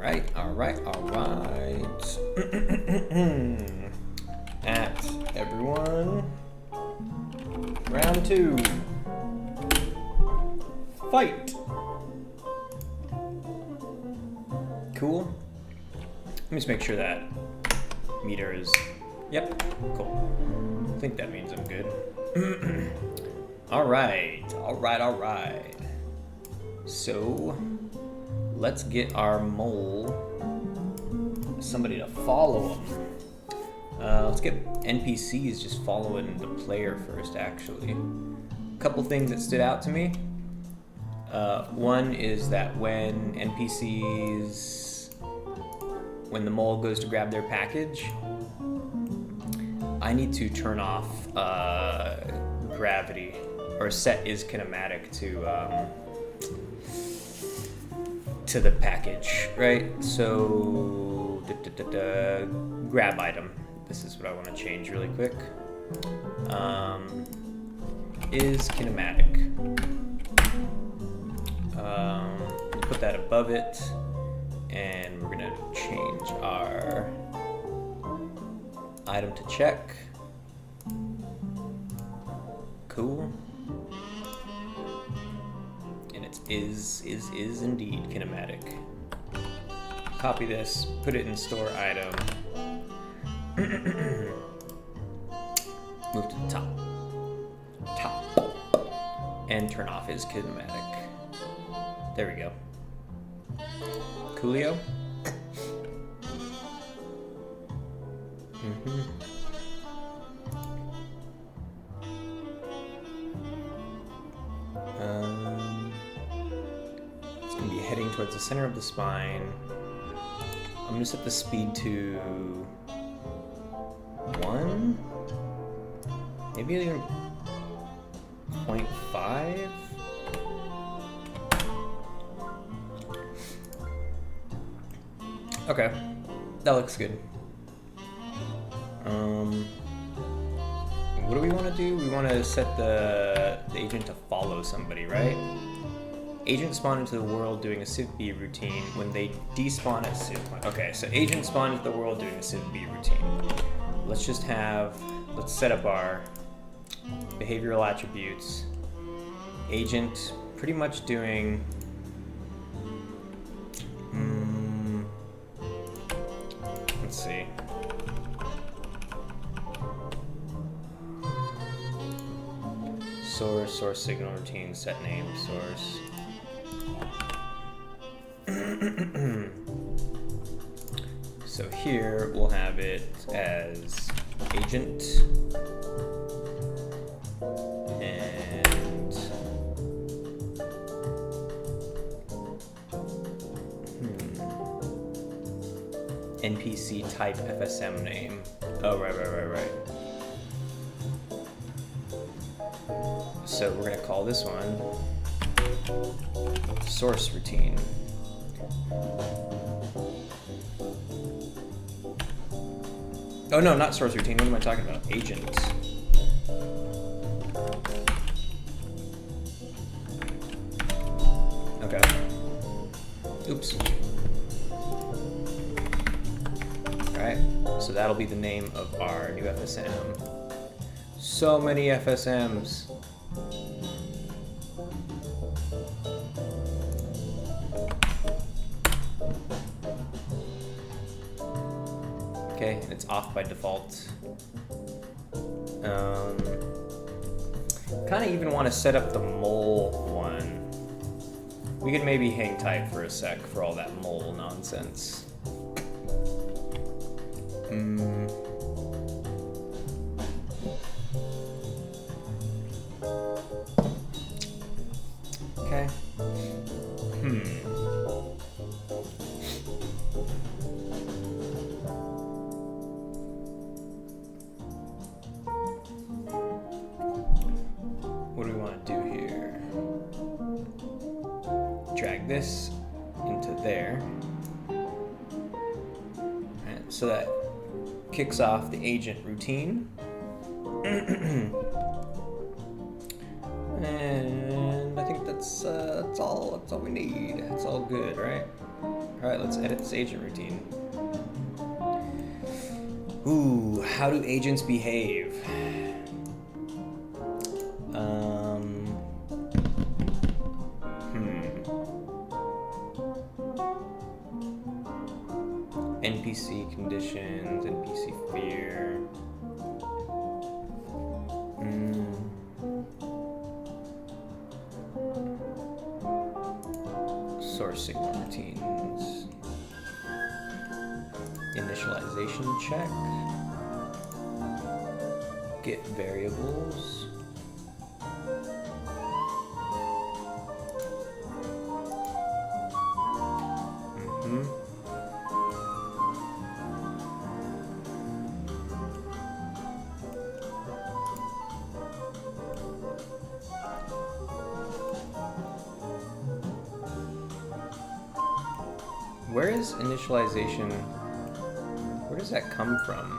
All right. At everyone. Round 2. Fight. Cool. Let me just make sure that meter is... Yep, cool. I think that means I'm good. All right. So, let's get our mole somebody to follow him. Let's get NPCs just following the player first, actually. A couple things that stood out to me. One is that when the mole goes to grab their package, I need to turn off gravity, or set is kinematic to the package, right? So, grab item. This is what I want to change really quick. Is kinematic. Put that above it, and we're gonna change our item to check. Cool. And it is indeed kinematic. Copy this, put it in store item. Move to the top, and turn off his kinematic. There we go. Coolio. It's going to be heading towards the center of the spine. I'm going to set the speed to 1, maybe even 0.5. Okay, that looks good. What do we want to do? We want to set the agent to follow somebody, right? Agent spawn into the world doing a Civ B routine when they despawn at Civ point. Okay, so agent spawn into the world doing a Civ B routine. Let's set up our behavioral attributes. Agent pretty much doing let's see. Source signal routine, set name, source. So here we'll have it as agent and NPC type FSM name. Oh, right. So we're gonna call this one source routine. Oh no, not source routine. What am I talking about? Agent. Okay. Oops. Alright, so that'll be the name of our new FSM. So many FSMs. Okay, and it's off by default. Kind of even want to set up the mole one. We could maybe hang tight for a sec for all that mole nonsense. Okay. What do we want to do here? Drag this into there. And so that kicks off the agent routine. And I think that That's all we need. It's all good, right? All right, let's edit this agent routine. Ooh, how do agents behave? NPC conditions, NPC fear. Source signal routines. Initialization check. Get variables. Where is initialization? Where does that come from?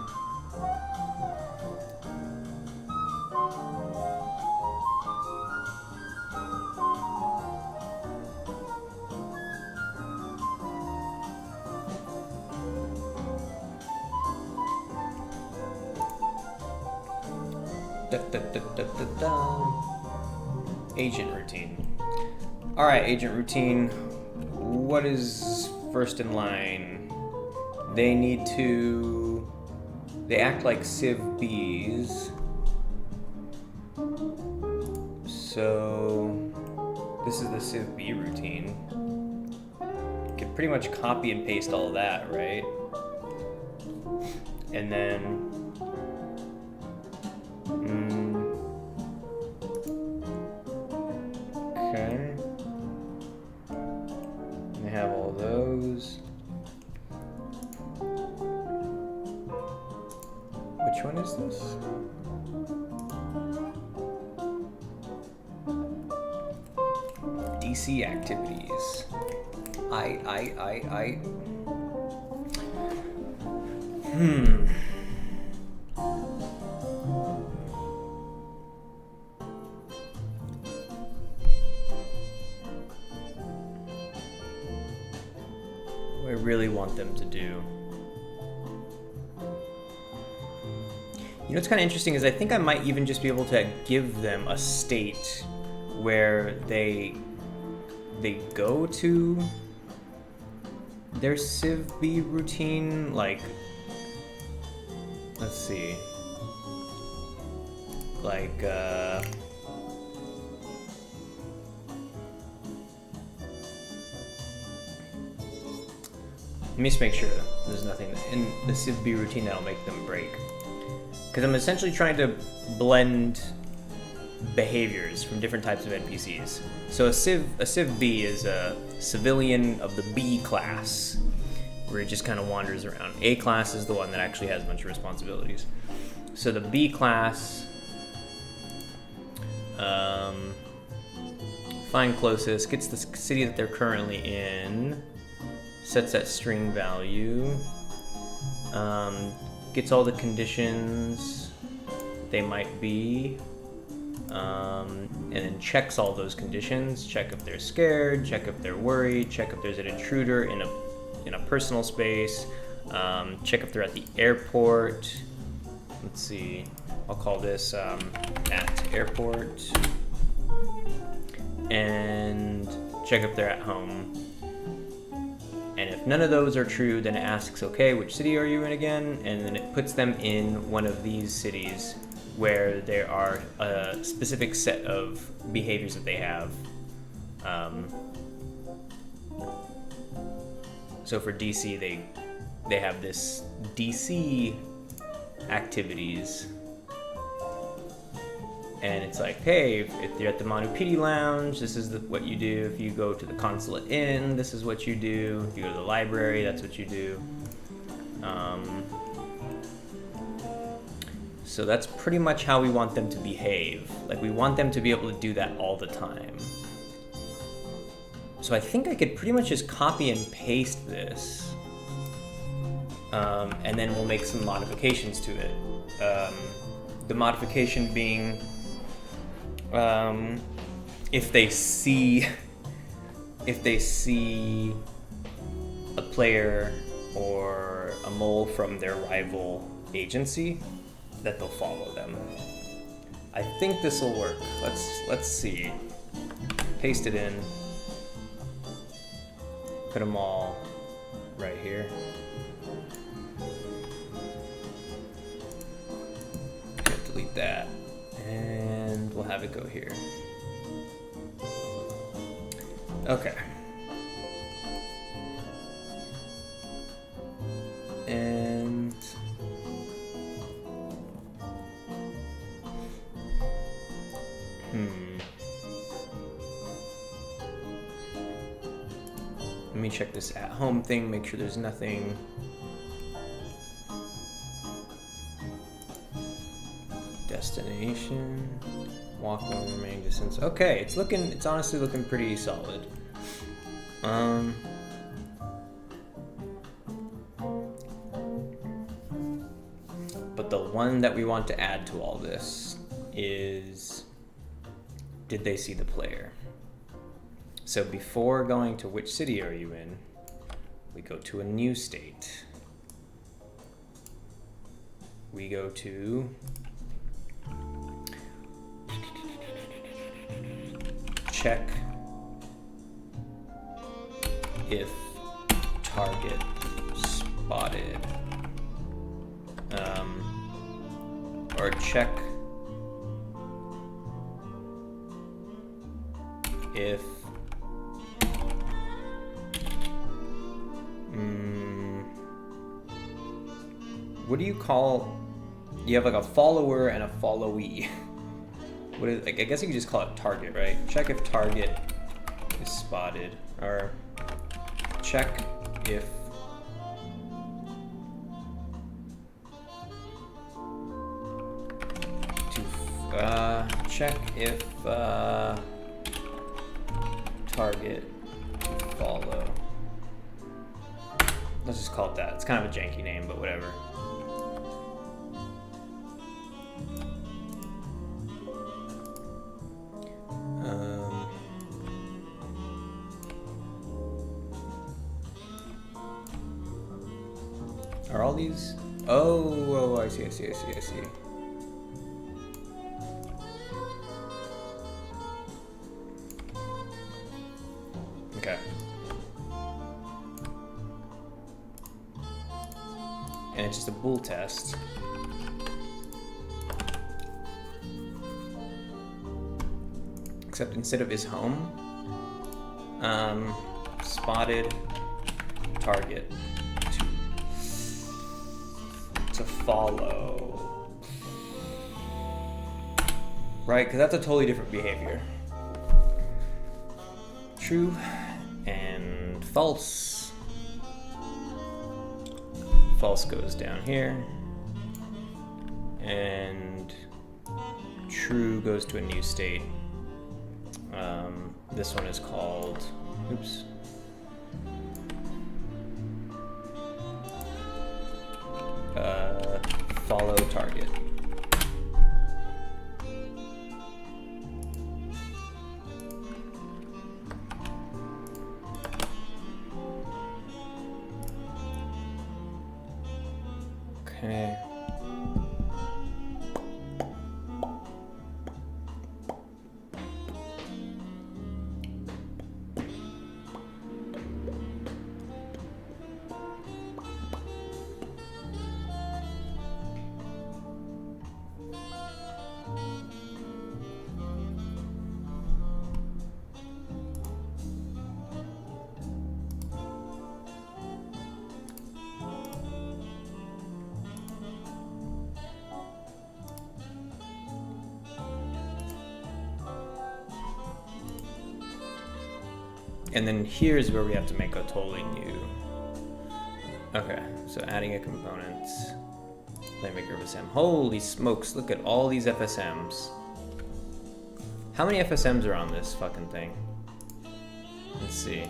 Agent routine. All right, agent routine. What is first in line? They act like civ bees. So this is the civ bee routine. You can pretty much copy and paste all of that, right? And then okay. They have all those. Which one is this? DC activities. What I really want them to do. You know what's kind of interesting is I think I might even just be able to give them a state where they go to their civ b routine, like, let's see, like let me just make sure there's nothing in the civ b routine that'll make them break, because I'm essentially trying to blend behaviors from different types of NPCs. So a civ B is a civilian of the B class, where it just kind of wanders around. A class is the one that actually has a bunch of responsibilities. So the B class, find closest, gets the city that they're currently in, sets that string value, gets all the conditions they might be, and then checks all those conditions. Check if they're scared, check if they're worried, check if there's an intruder in a personal space, check if they're at the airport. Let's see, I'll call this at airport, and check if they're at home. And if none of those are true, then it asks, okay, which city are you in again? And then it puts them in one of these cities where there are a specific set of behaviors that they have. So for DC, they have this DC activities, and it's like, hey, if you're at the Manupiti Lounge, this is what you do. If you go to the Consulate Inn, this is what you do. If you go to the library, that's what you do. So that's pretty much how we want them to behave. Like, we want them to be able to do that all the time. So I think I could pretty much just copy and paste this. And then we'll make some modifications to it. The modification being, if they see a player or a mole from their rival agency, that they'll follow them. I think this will work. Let's see. Paste it in. Put them all right here. Delete that, and we'll have it go here. Okay. And let me check this at home thing, make sure there's nothing. Destination, walk along the remaining distance. Okay, it's honestly looking pretty solid. But the one that we want to add to all this is, did they see the player? So before going to which city are you in, we go to a new state. We go to check if target spotted, or check if what do you call, you have like a follower and a followee. What is, like, I guess you could just call it target, right? Check if target is spotted, or check if check if target to follow. Let's just call it that. It's kind of a janky name, but whatever. Are all these? Oh, I see. Okay. And it's just a bool test. Except instead of is home, spotted target to follow. Right, because that's a totally different behavior. True and false. False goes down here, and true goes to a new state. This one is called, oops. Follow target. Okay. And then here's where we have to make a totally new. Okay, so adding a component. Playmaker FSM. Holy smokes, look at all these FSMs. How many FSMs are on this fucking thing? Let's see.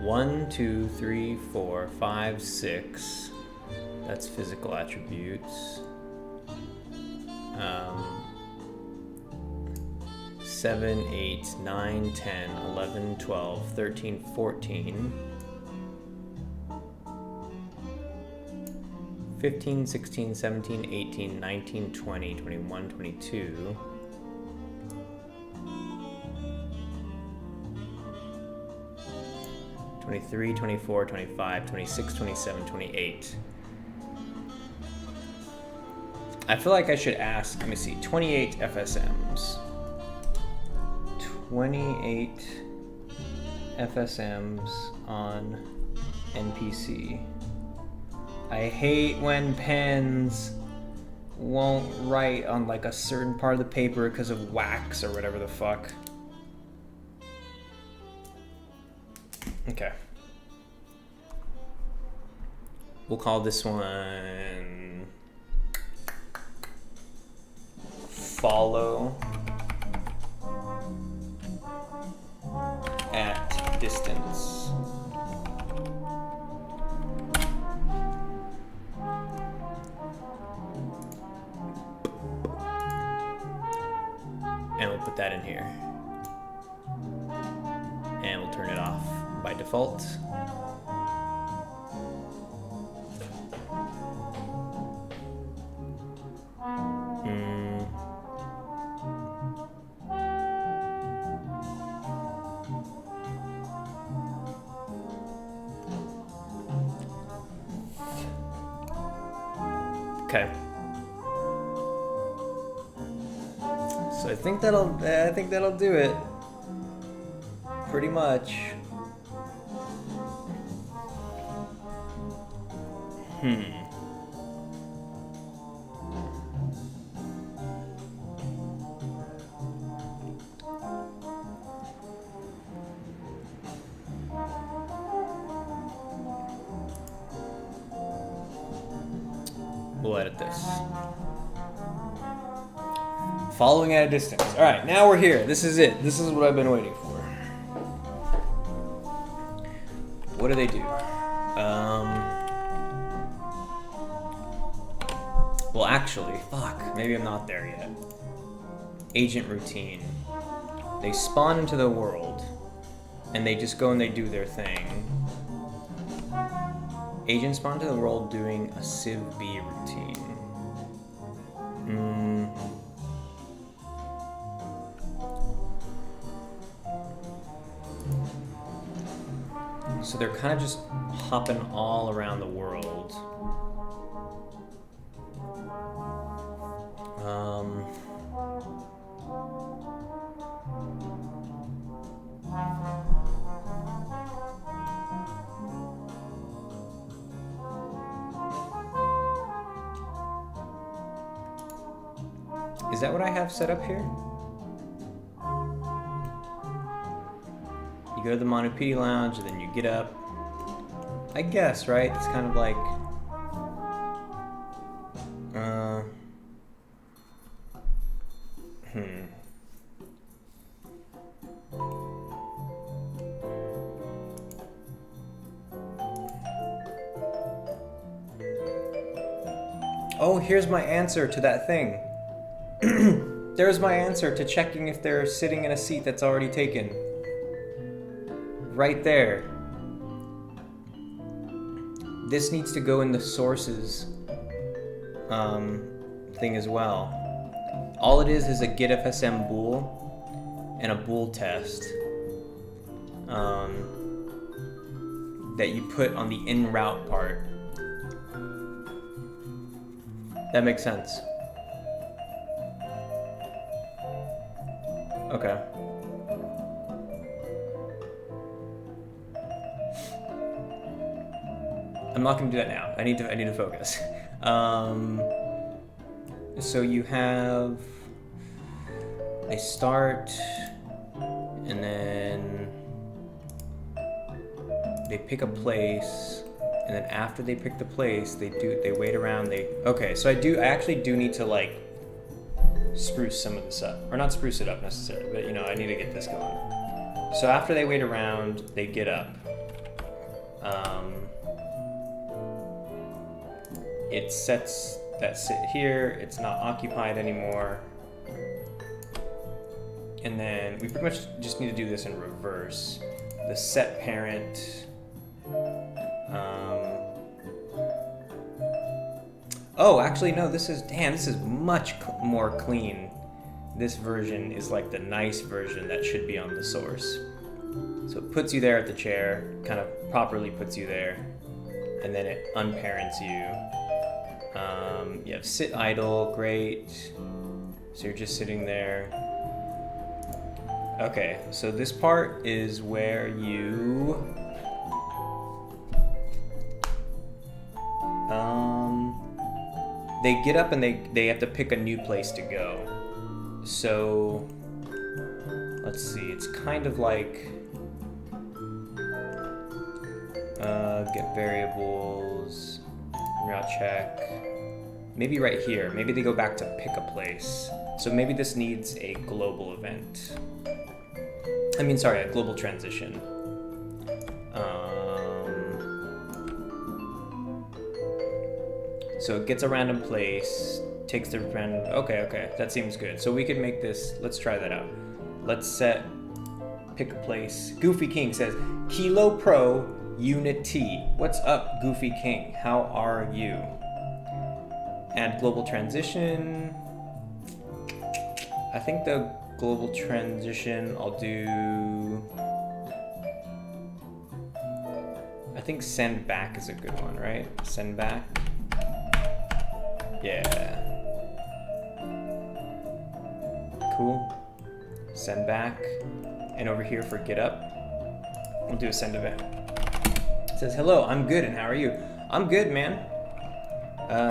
1, 2, 3, 4, 5, 6. That's physical attributes. 7, 8, 9, 10, 11, 12, 13, 14, 15, 16, 17, 18, 19, 20, 21, 22. 23, 24, 25, 26, 27, 28. I feel like I should ask, let me see, 28 FSMs. 28 FSMs on NPC. I hate when pens won't write on like a certain part of the paper because of wax or whatever the fuck. Okay. We'll call this one follow at distance. And we'll put that in here. And we'll turn it off by default. Okay. So I think that'll do it. Pretty much. We'll edit this. Following at a distance. All right, now we're here. This is it. This is what I've been waiting for. What do they do? Well, actually, fuck. Maybe I'm not there yet. Agent routine. They spawn into the world, and they just go and they do their thing. Agents spawn into the world doing a Civ B routine. So they're kind of just hopping all around the world. Is that what I have set up here? You go to the Monopedi Lounge and then you get up. I guess, right? It's kind of like... Oh, here's my answer to that thing. There's my answer to checking if they're sitting in a seat that's already taken. Right there. This needs to go in the sources thing as well. All it is a get FSM bool and a bool test that you put on the in route part. That makes sense. Okay. I'm not gonna do that now. I need to focus. So you have, they start, and then they pick a place, and then after they pick the place, they wait around. Okay. So I actually do need to like spruce some of this up, or not spruce it up necessarily, but I need to get this going. So after they wait around, they get up. It sets that sit here, it's not occupied anymore. And then we pretty much just need to do this in reverse. The set parent. Oh, actually, no, this is much more clean. This version is like the nice version that should be on the source. So it puts you there at the chair, kind of properly puts you there, and then it unparents you. You have sit idle, great. So you're just sitting there. Okay, so this part is where you they get up and they have to pick a new place to go. So let's see, it's kind of like get variables, route check. Maybe right here. Maybe they go back to pick a place. So maybe this needs a global event. I mean, sorry, a global transition. So it gets a random place, takes the random, okay, that seems good. So we could make this, let's try that out. Let's set, pick a place. Goofy King says, Kilo Pro Unity. What's up, Goofy King? How are you? Add global transition. I think the global transition I'll do, I think send back is a good one, right? Send back. Yeah. Cool. Send back. And over here for get up, we'll do a send event. It says, hello, I'm good, and how are you? I'm good, man.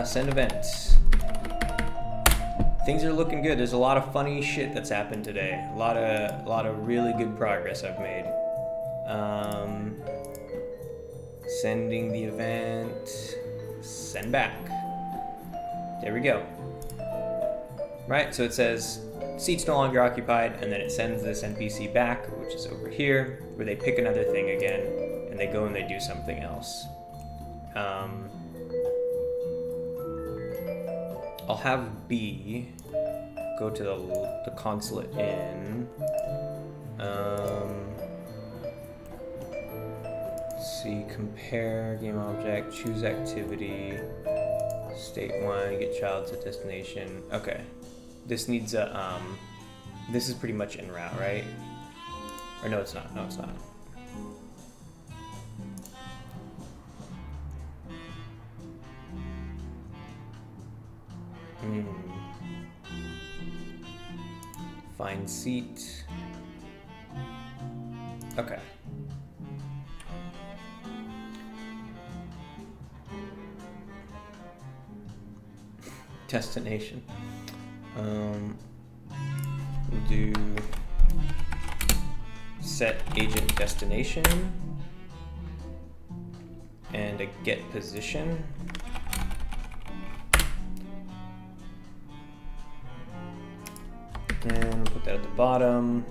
Send event. Things are looking good. There's a lot of funny shit that's happened today. A lot of really good progress I've made. Sending the event. Send back. There we go. Right, so it says seats no longer occupied, and then it sends this NPC back, which is over here, where they pick another thing again, and they go and they do something else. I'll have B go to the consulate in. Let's see, compare game object, choose activity, state 1, get child to destination. Okay, this needs a, this is pretty much en route, right? Or no, it's not, no, it's not. Find seat. Okay. Destination. We'll do set agent destination and a get position. And we'll put that at the bottom.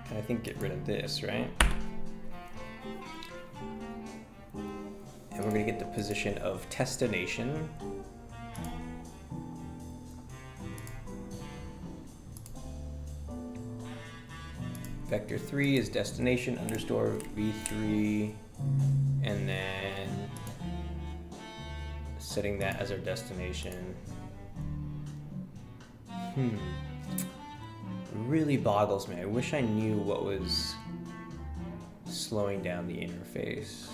And I think get rid of this, right? And we're going to get the position of destination. Vector 3 is destination underscore v3, and then setting that as our destination. It really boggles me. I wish I knew what was slowing down the interface.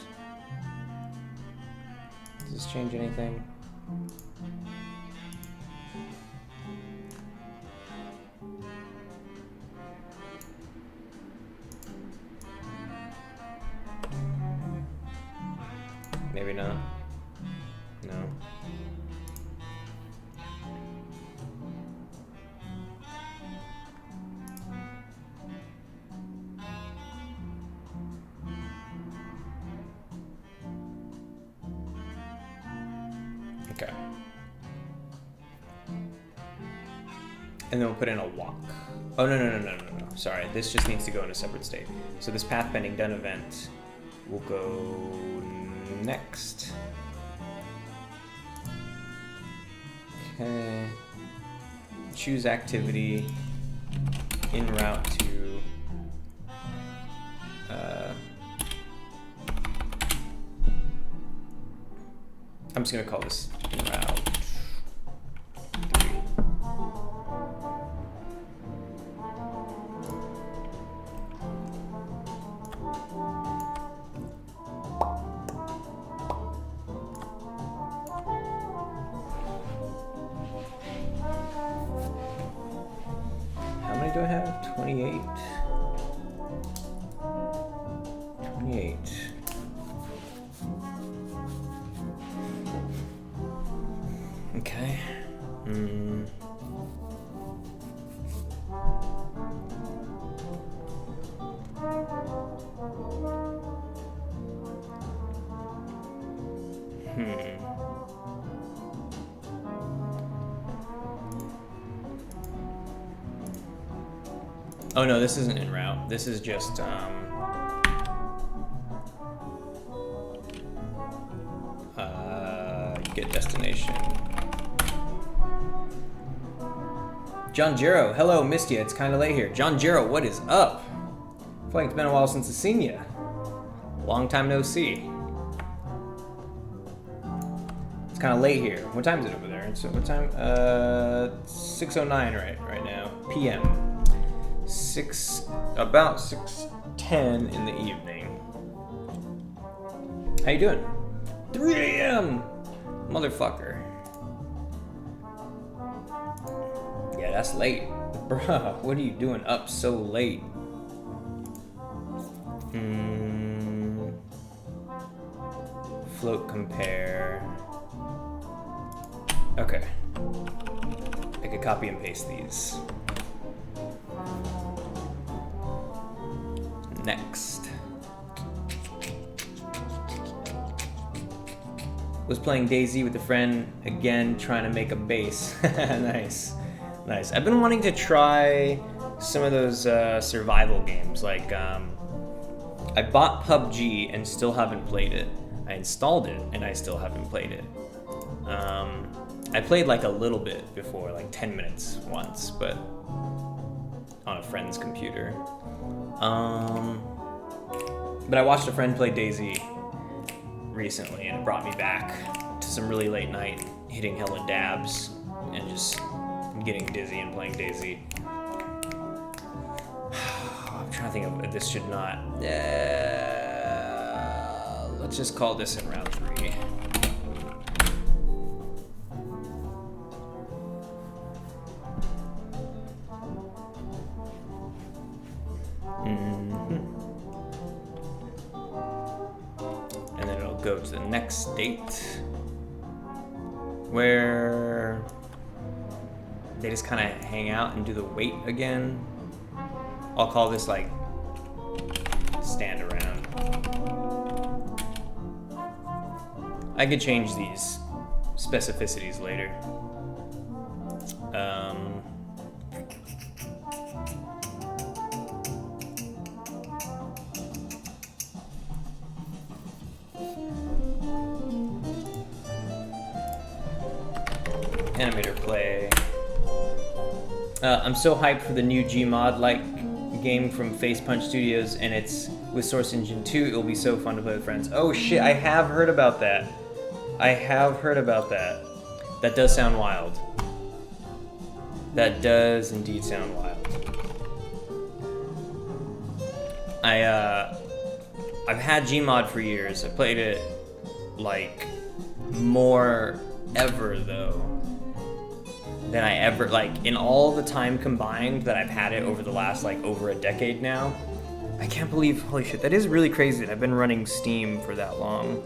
Does this change anything? Maybe not. No. Okay. And then we'll put in a walk. Oh, no. Sorry, this just needs to go in a separate state. So this path pending done event will go next. Okay. choose activity en route to I'm just gonna call this en route 3. How many do I have? 28. 28. Okay. Oh no, this isn't en route. This is just get destination. John Jero, hello, missed ya. It's kind of late here. John Jero, what is up? I feel like it's been a while since I've seen ya. Long time no see. It's kind of late here. What time is it over there? So what time? 6:09 right now. PM. About 6:10 in the evening. How you doing? 3 a.m. Motherfucker. Yeah, that's late. Bruh, what are you doing up so late? Float compare. Okay. I could copy and paste these. Next. Was playing DayZ with a friend again, trying to make a base. Nice. Nice. I've been wanting to try some of those survival games. Like, I bought PUBG and still haven't played it. I installed it and I still haven't played it. I played like a little bit before, like 10 minutes once, but on a friend's computer. But I watched a friend play DayZ recently and it brought me back to some really late night, hitting hella dabs and just getting dizzy and playing DayZ. I'm trying to think of, this should not, let's just call this in round 3. And then it'll go to the next state where they just kind of hang out and do the wait again. I'll call this like stand around. I could change these specificities later. Animator play. I'm so hyped for the new Gmod-like game from Face Punch Studios, and it's with Source Engine 2. It'll be so fun to play with friends. Oh shit, I have heard about that. That does sound wild. That does indeed sound wild. I've had Gmod for years. I played it like more ever though than I ever, like, in all the time combined that I've had it over the last, like, over a decade now. I can't believe, holy shit, that is really crazy that I've been running Steam for that long.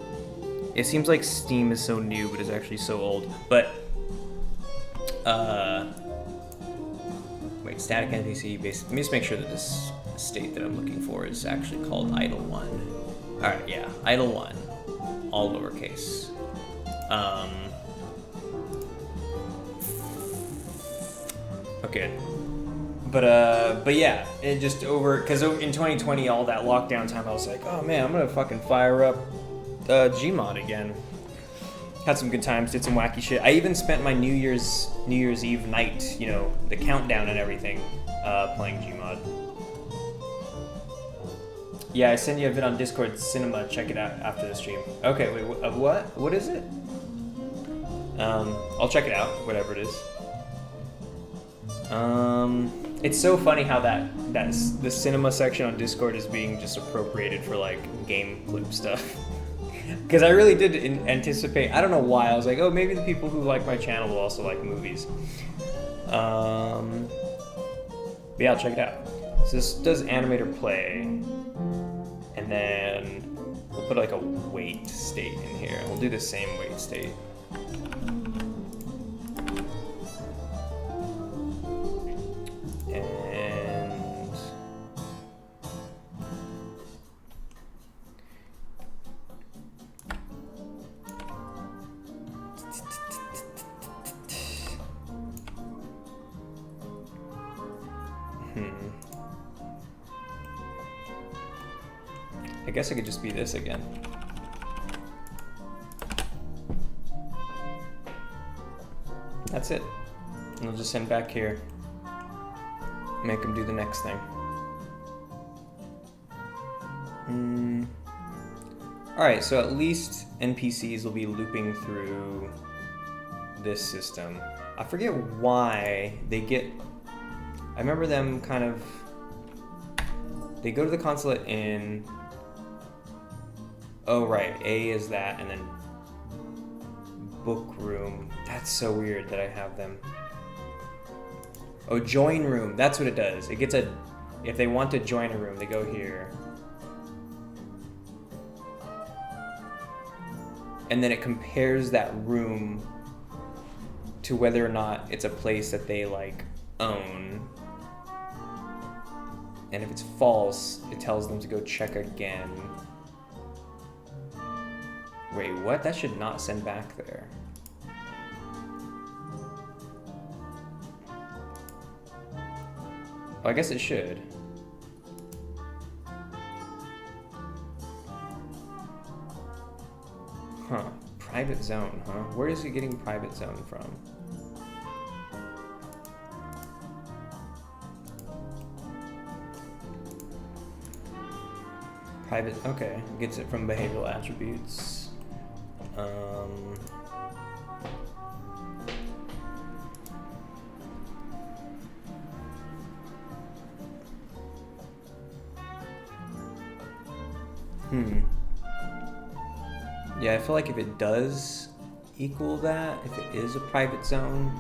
It seems like Steam is so new, but it's actually so old. But, wait, static NPC base. Let me just make sure that this state that I'm looking for is actually called idle 1. Alright, yeah, idle 1. All lowercase. Okay, but yeah, it just over, because in 2020, all that lockdown time, I was like, oh man, I'm gonna fucking fire up Gmod again. Had some good times, did some wacky shit. I even spent my New Year's Eve night, you know, the countdown and everything, playing Gmod. Yeah, I sent you a vid on Discord Cinema. Check it out after the stream. Okay, wait, what? What is it? I'll check it out, whatever it is. It's so funny how that's the cinema section on Discord is being just appropriated for like game clip stuff. Because I really did anticipate. I don't know why. I was like, oh, maybe the people who like my channel will also like movies. But yeah, I'll check it out. So this does animator play, and then we'll put like a wait state in here. We'll do the same wait state. I guess it could just be this again. That's it. And we'll just send back here. Make them do the next thing. Alright, so at least NPCs will be looping through this system. I forget why they get... I remember them kind of... They go to the consulate in... Oh, right. A is that, and then book room. That's so weird that I have them. Oh, join room. That's what it does. It gets a... If they want to join a room, they go here. And then it compares that room to whether or not it's a place that they, like, own. And if it's false, it tells them to go check again. Wait, what? That should not send back there. Oh, I guess it should. Huh. Private zone, huh? Where is it getting private zone from? Private, okay. Gets it from behavioral attributes. Yeah, I feel like if it does equal that, if it is a private zone,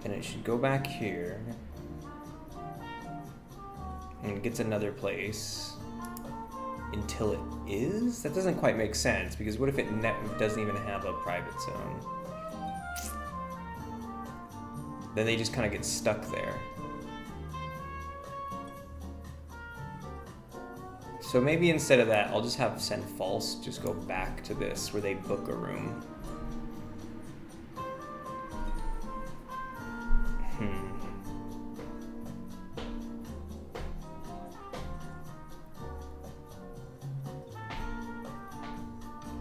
then it should go back here and gets another place until it is? That doesn't quite make sense, because what if it doesn't even have a private zone? Then they just kind of get stuck there. So maybe instead of that, I'll just have send false, just go back to this where they book a room.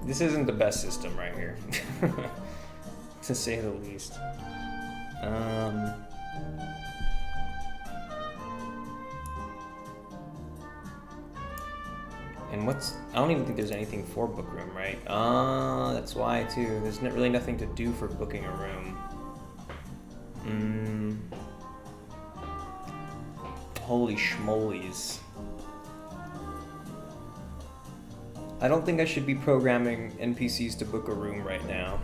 This isn't the best system right here, to say the least. And I don't even think there's anything for book room, right? That's why too. There's really nothing to do for booking a room. Holy schmolies. I don't think I should be programming NPCs to book a room right now.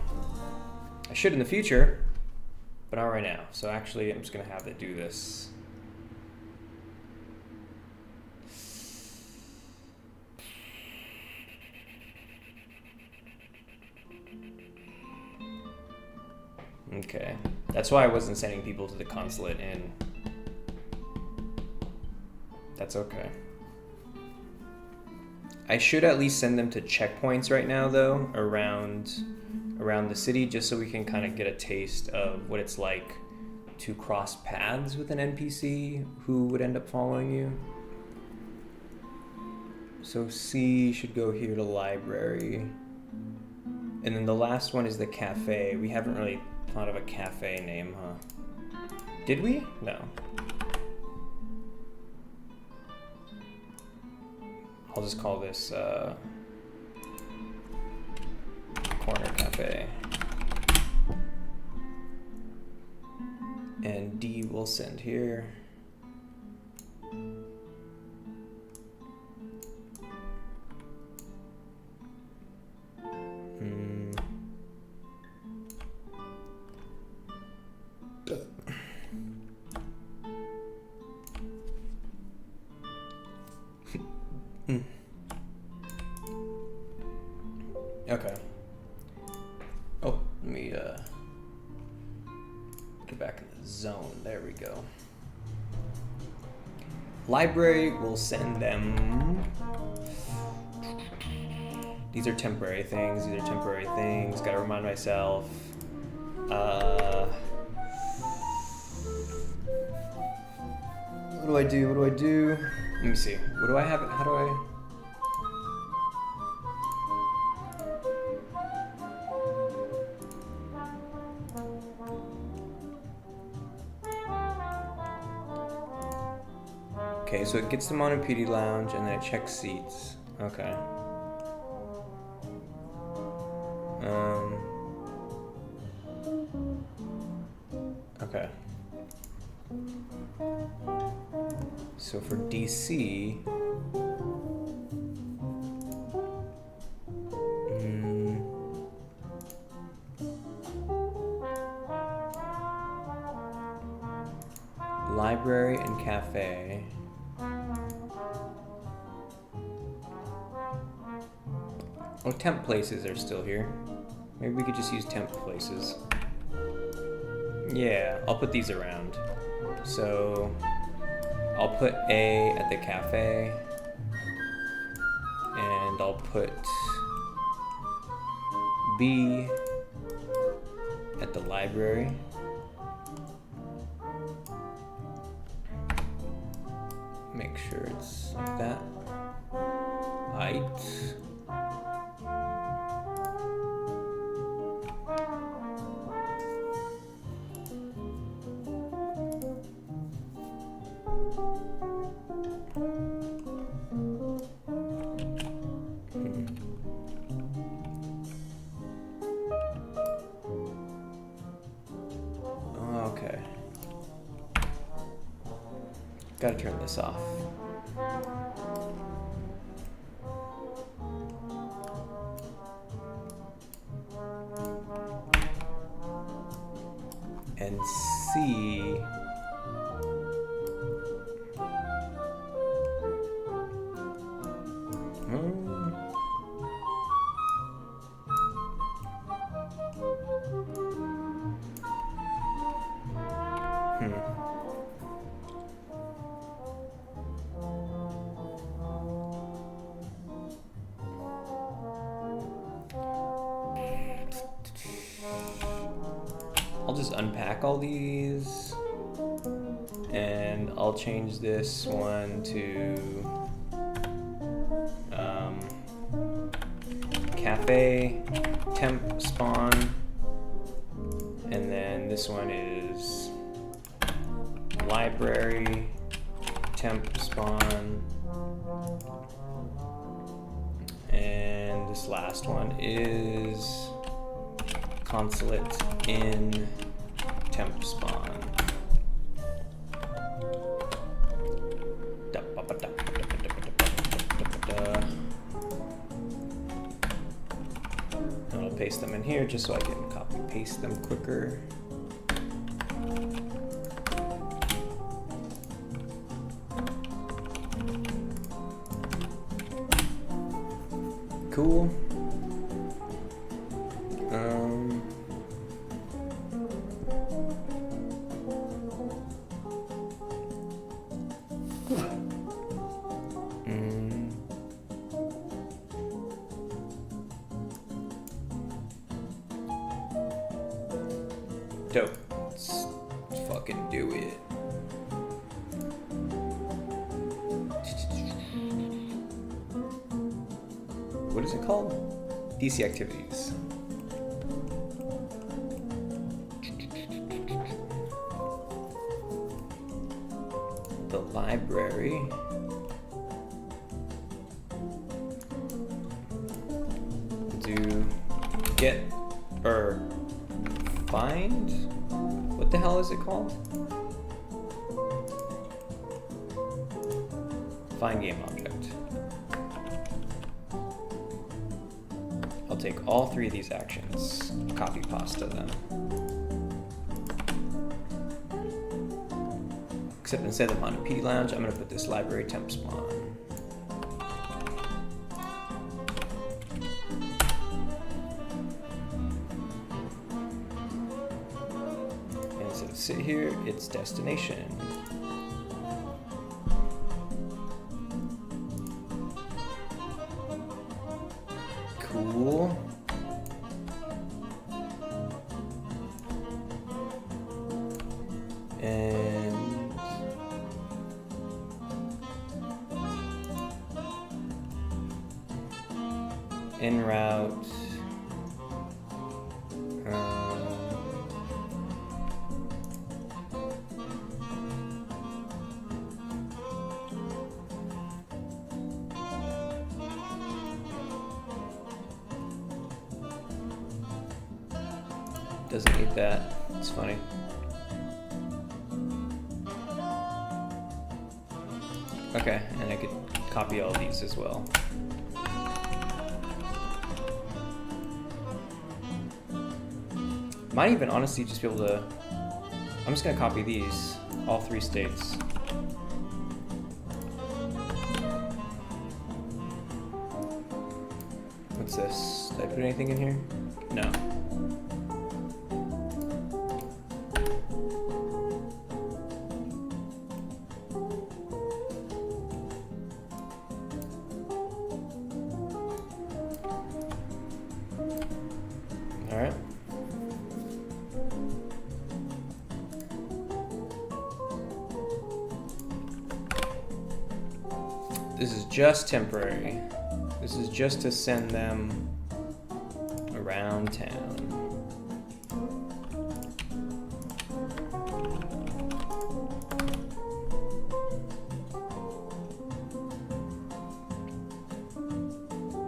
I should in the future, but not right now. So actually, I'm just gonna have it do this. Okay, that's why I wasn't sending people to the consulate in. That's okay. I should at least send them to checkpoints right now, though, around the city, just so we can kind of get a taste of what it's like to cross paths with an NPC who would end up following you. So C should go here to library. And then the last one is the cafe. We haven't really thought of a cafe name, huh? Did we? No. I'll just call this Corner Cafe. And D will send here. Okay. Oh, let me get back in the zone. There we go. Library will send them. These are temporary things. These are temporary things. Gotta remind myself. What do I do? What do I do? Let me see. What do I have? How do I? Okay, so it gets them on a PD lounge and then it checks seats. Okay. Okay. So for DC, library and cafe. Oh, temp places are still here. Maybe we could just use temp places. Yeah, I'll put these around. So I'll put A at the cafe, and I'll put B at the library. Make sure it's like that. Right. Okay. Gotta turn this off. And see. I'll just unpack all these, and I'll change this one to cafe temp spawn, and then this one is library temp spawn, and this last one is consulate in temp spawn. And I'll paste them in here just so I can copy paste them quicker. Cool. Dope. Let's fucking do it. What is it called? DC activities. the library. Do get or find? What the hell is it called? Find game object. I'll take all three of these actions, copy pasta them. Except instead of on a P lounge, I'm gonna put this library temp spawn. And instead of sit here, it's destination. Cool. And en route. Doesn't need that. It's funny. Okay, and I could copy all these as well. Might even honestly just be able to, I'm just gonna copy these, all three states. What's this? Did I put anything in here? No. All right. This is just temporary. This is just to send them around town.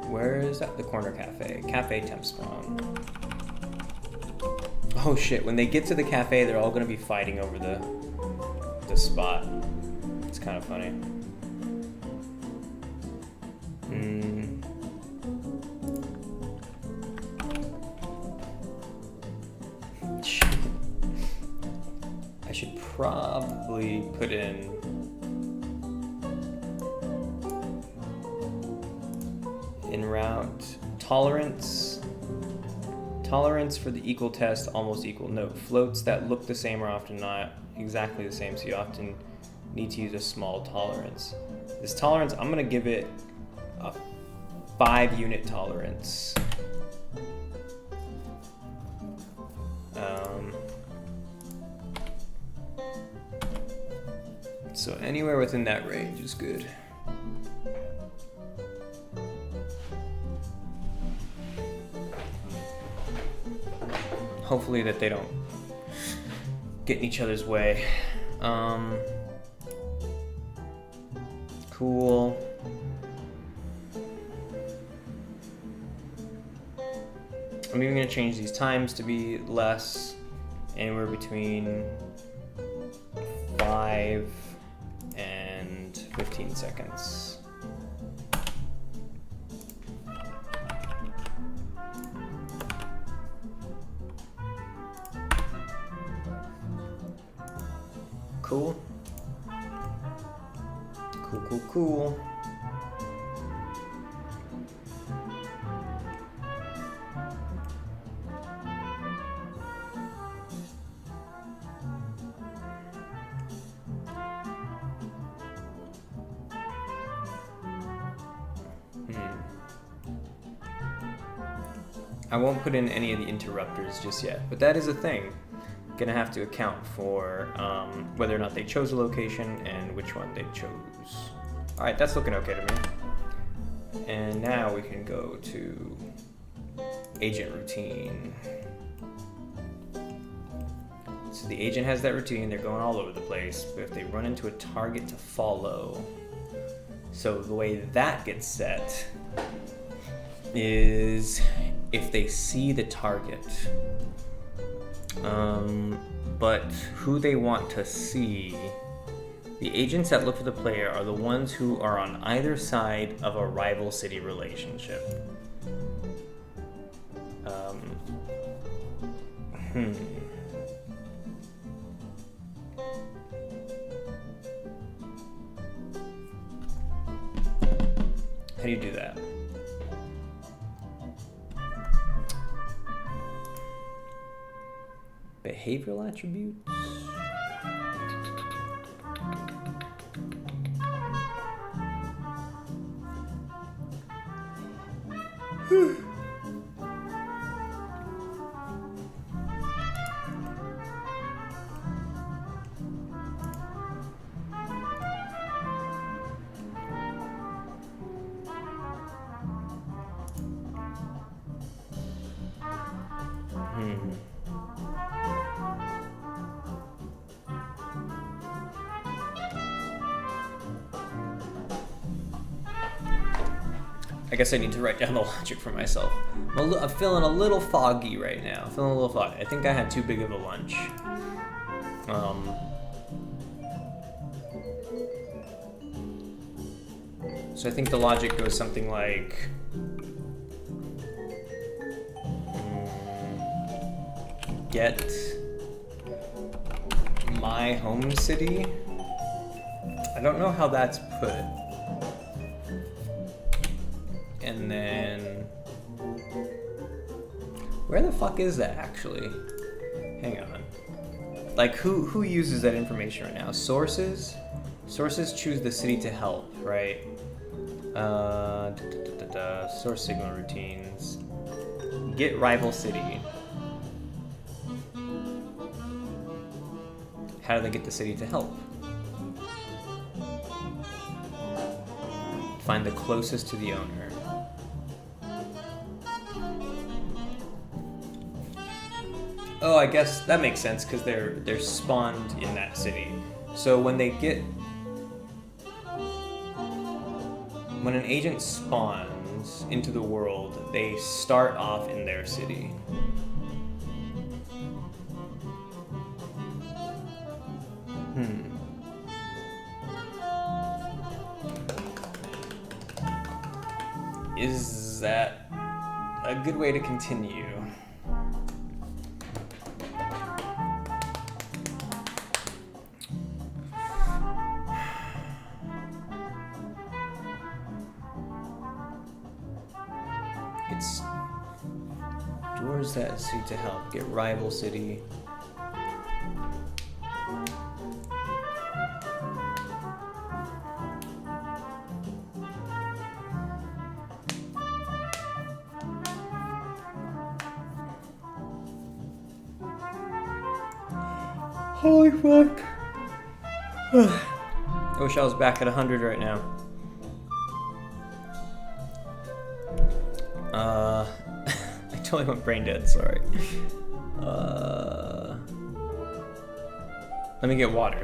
Where is that? The corner cafe. Cafe temp spawn. Oh shit, when they get to the cafe, they're all gonna be fighting over the spot. It's kind of funny. I should probably put in route tolerance for the equal test, almost equal. Note, floats that look the same are often not exactly the same, so you often need to use a small tolerance. This tolerance, I'm gonna give it a 5-unit tolerance. So anywhere within that range is good. Hopefully that they don't get in each other's way. Cool. I'm even gonna change these times to be less, anywhere between 5 and 15 seconds. Cool. Cool. I won't put in any of the interrupters just yet, but that is a thing. Gonna have to account for whether or not they chose a location and which one they chose. All right, that's looking okay to me. And now we can go to agent routine. So the agent has that routine, they're going all over the place, but if they run into a target to follow, so the way that gets set is if they see the target, but who they want to see, the agents that look for the player are the ones who are on either side of a rival city relationship. How do you do that? Behavioral attributes? I guess I need to write down the logic for myself. I'm feeling a little foggy right now. I think I had too big of a lunch. So I think the logic goes something like, get my home city. I don't know how that's put. And then, where the fuck is that actually? Hang on. Like, who uses that information right now? Sources? Sources choose the city to help, right? Source signal routines. Get rival city. How do they get the city to help? Find the closest to the owner. Oh, I guess that makes sense because they're spawned in that city. So when an agent spawns into the world, they start off in their city. Is that a good way to continue? It's doors that suit to help. Get rival city. Holy fuck. I wish I was back at 100 right now. I totally went brain dead, sorry. Let me get water.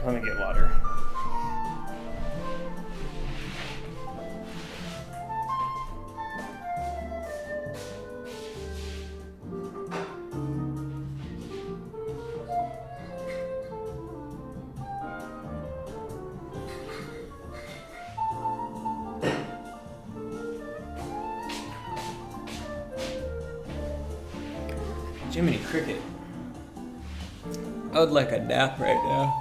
Jiminy Cricket. I would like a nap right now.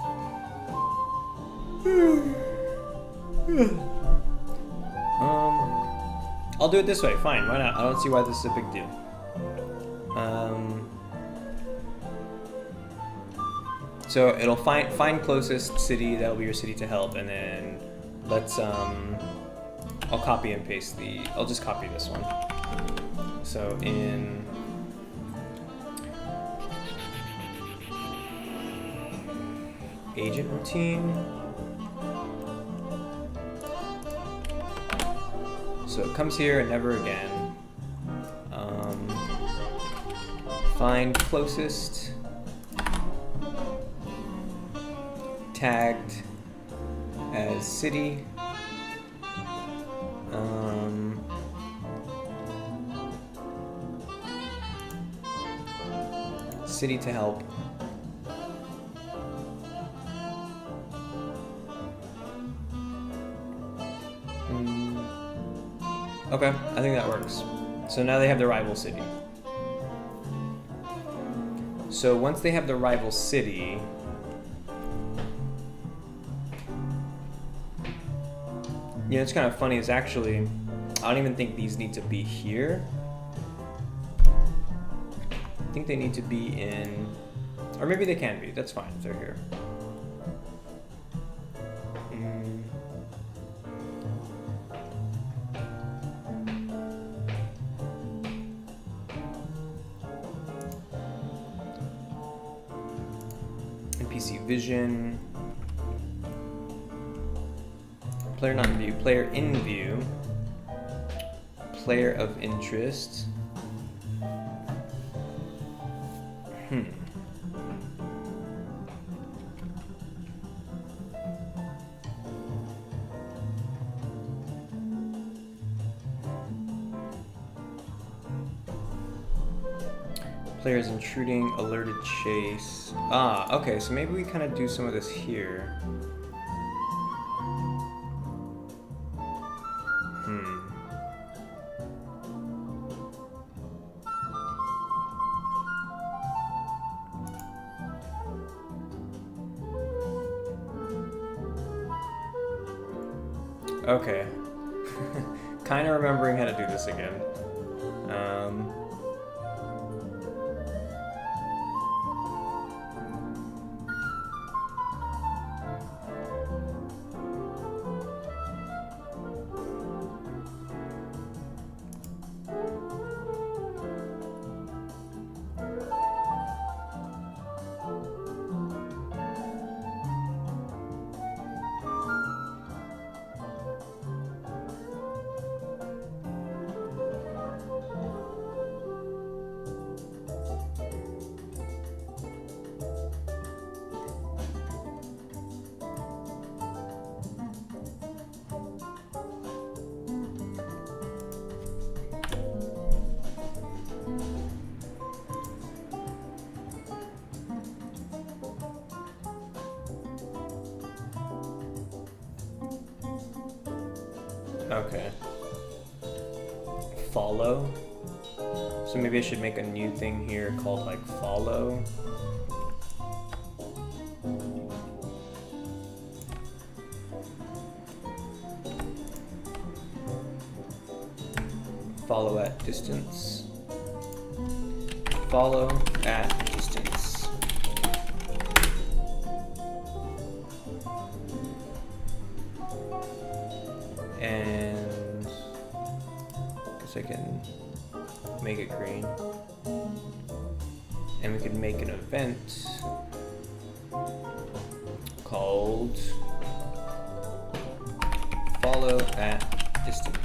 I'll do it this way, fine, why not? I don't see why this is a big deal. So it'll find closest city, that'll be your city to help, and then let's, I'll copy and paste I'll just copy this one. So in agent routine. So it comes here and never again. Find closest tagged as city. City to help. Okay, I think that works. So now they have the rival city. So once they have the rival city, you know, it's kind of funny is actually, I don't even think these need to be here. I think they need to be in, or maybe they can be, that's fine if they're here. NPC vision. Player not in view, player in view, player of interest. Players intruding, alerted chase. Ah, okay, so maybe we kind of do some of this here. Okay. Kind of remembering how to do this again. Okay. Follow. So maybe I should make a new thing here called like follow. Follow at distance. Follow at distance. And I guess I can make it green. And we can make an event called follow at distance.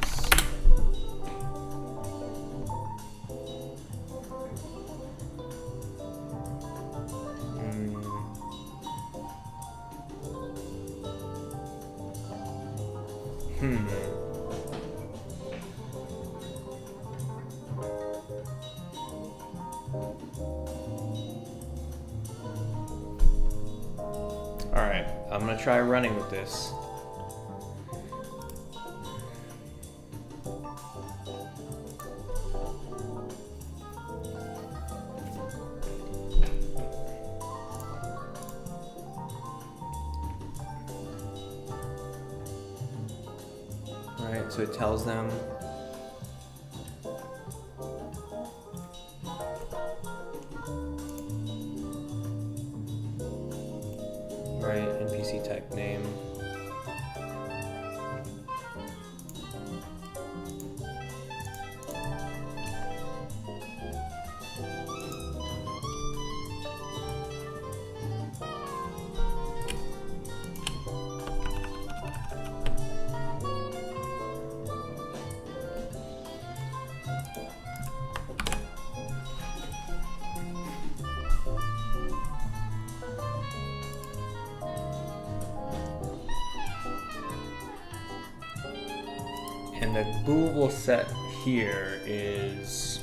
Alright, I'm gonna try running with this. Alright, so it tells them NPC type name. And the bool we'll set here is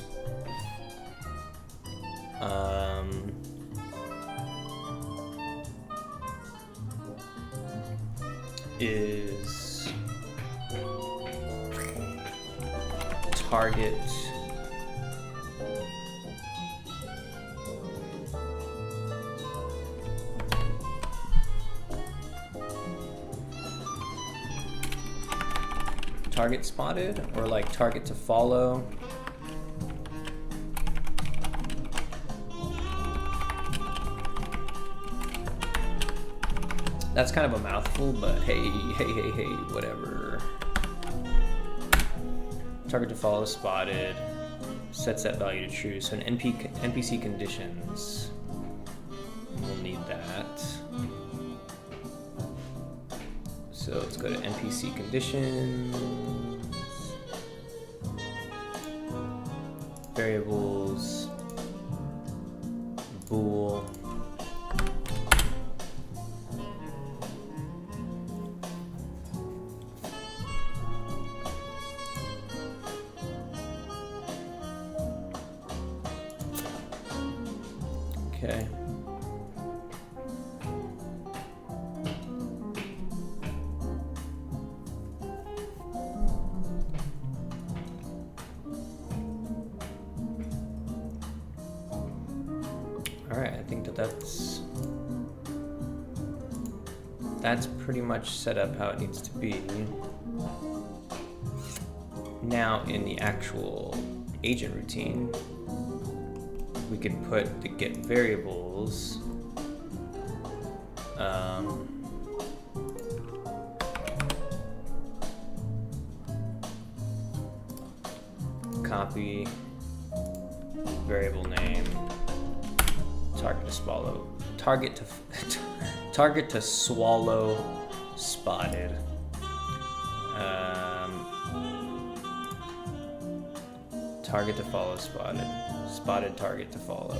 target spotted, or like target to follow. That's kind of a mouthful, but hey, whatever. Target to follow spotted, sets that value to true. So in NPC conditions, we'll need that. So let's go to NPC conditions, variables, bool. Okay. All right, I think that's pretty much set up how it needs to be. Now in the actual agent routine, we can put the get variables copy variable name, target to swallow, target to swallow spotted. Target to follow spotted. Spotted target to follow.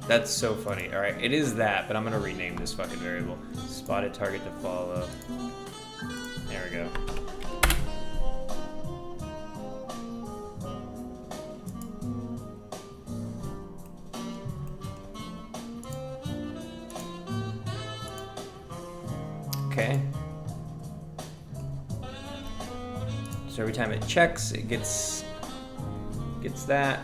That's so funny. All right, it is that, but I'm gonna rename this fucking variable. Spotted target to follow. There we go. Okay. So every time it checks, it gets that.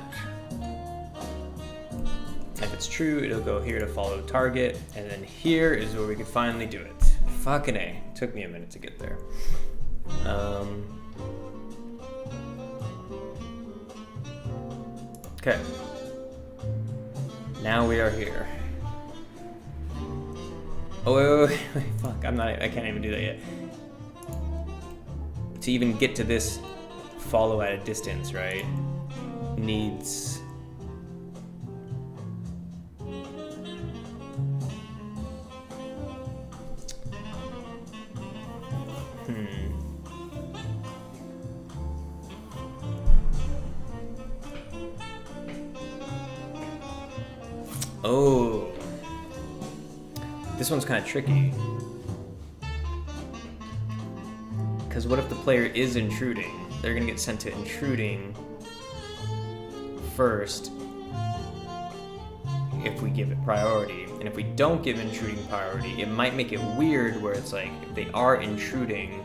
If it's true, it'll go here to follow target, and then here is where we can finally do it. Fucking A. It took me a minute to get there. Okay. Now we are here. Oh, wait, fuck, I can't even do that yet. To even get to this follow at a distance, right, needs Oh, this one's kind of tricky. Because what if the player is intruding? They're gonna get sent to intruding first if we give it priority. And if we don't give intruding priority, it might make it weird where it's like, if they are intruding,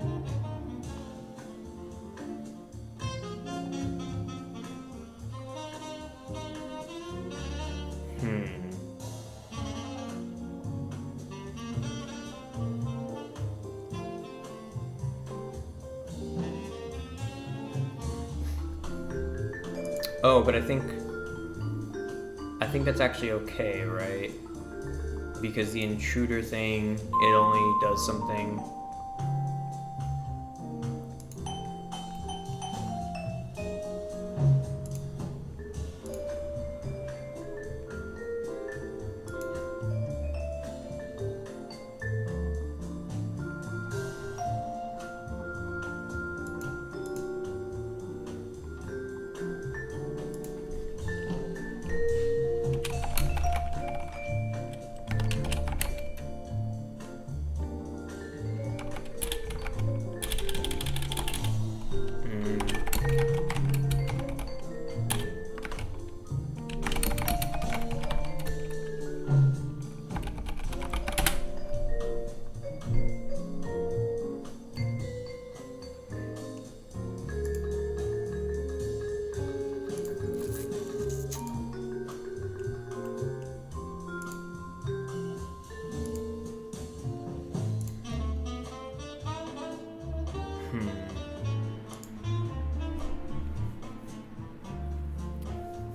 Oh, but I think that's actually okay, right? Because the intruder thing, it only does something.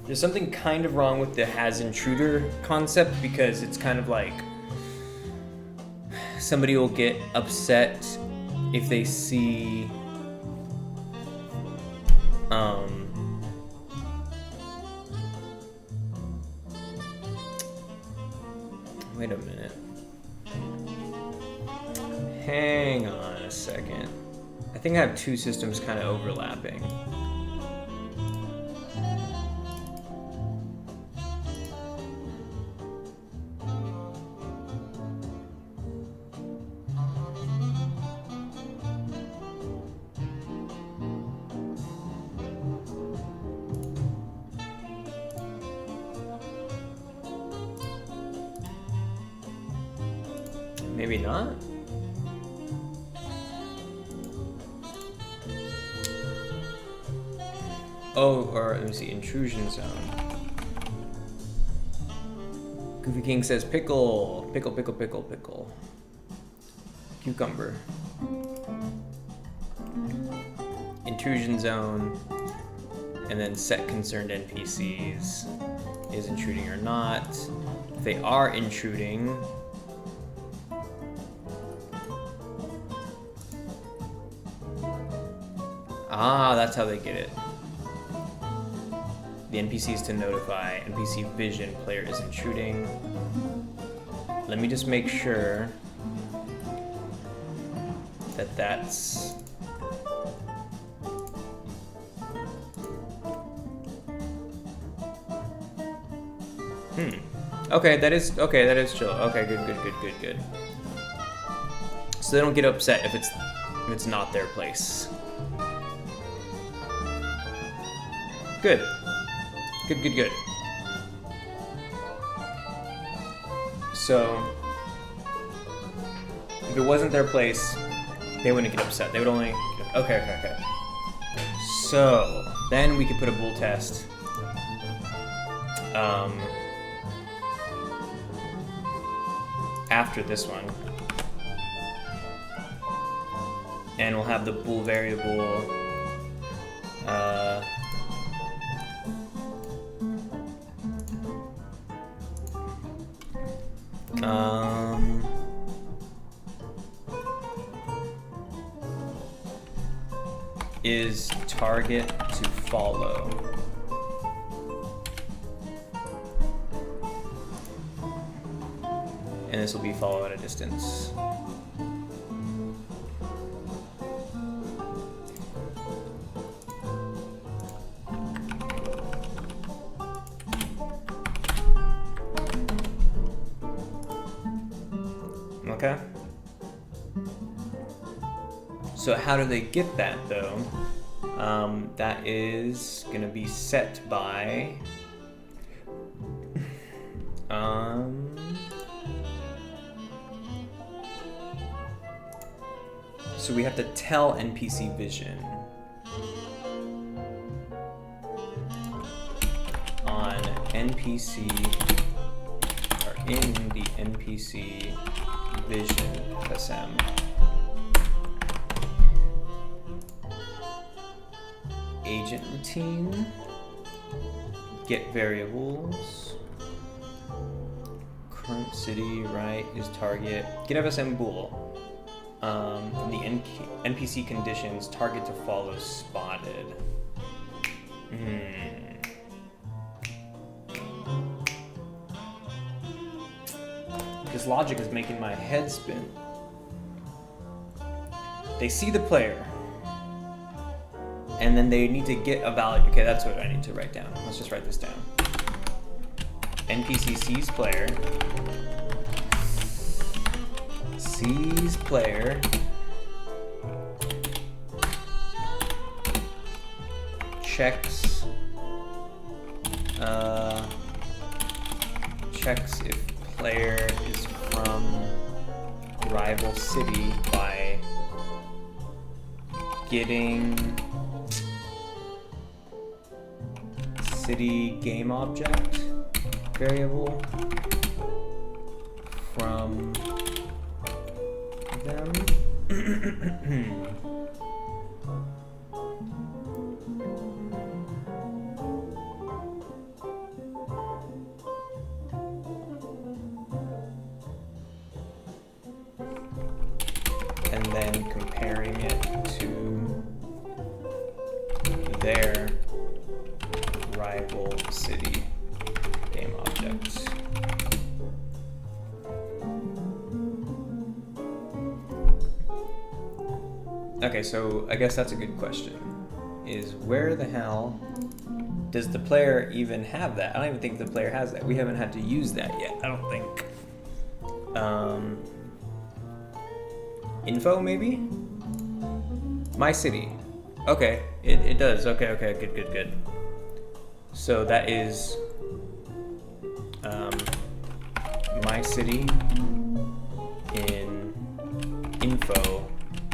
There's something kind of wrong with the has intruder concept, because it's kind of like somebody will get upset if they see wait a minute. Hang on a second. I think I have two systems kind of overlapping. Maybe not. Oh, or let me see, intrusion zone. Goofy King says pickle, pickle, pickle, pickle, pickle. Cucumber. Intrusion zone, and then set concerned NPCs is intruding or not. If they are intruding, that's how they get it. The NPCs to notify NPC vision player is intruding. Let me just make sure that that's okay, that is chill. Okay, good. So they don't get upset if it's not their place. Good. So, if it wasn't their place, they wouldn't get upset. They would only... Okay. So, then we could put a bool test. After this one. And we'll have the bool variable... is target to follow. And this will be follow at a distance. Okay. So how do they get that though? That is gonna be set by so we have to tell NPC vision on NPC or in the NPC vision SM. Agent routine, get variables, current city, right, is target, get FSM bool. From the NPC conditions, target to follow spotted. This logic is making my head spin. They see the player, and then they need to get a value. Okay, that's what I need to write down. Let's just write this down. NPC sees player. Sees player. Checks. Checks if player is from rival city by getting city game object variable from them. comparing it to their rival city game object. Okay, so I guess that's a good question. Is where the hell does the player even have that? I don't even think the player has that. We haven't had to use that yet, I don't think. Info, maybe? My city. Okay, it does. Okay, good. So that is my city in info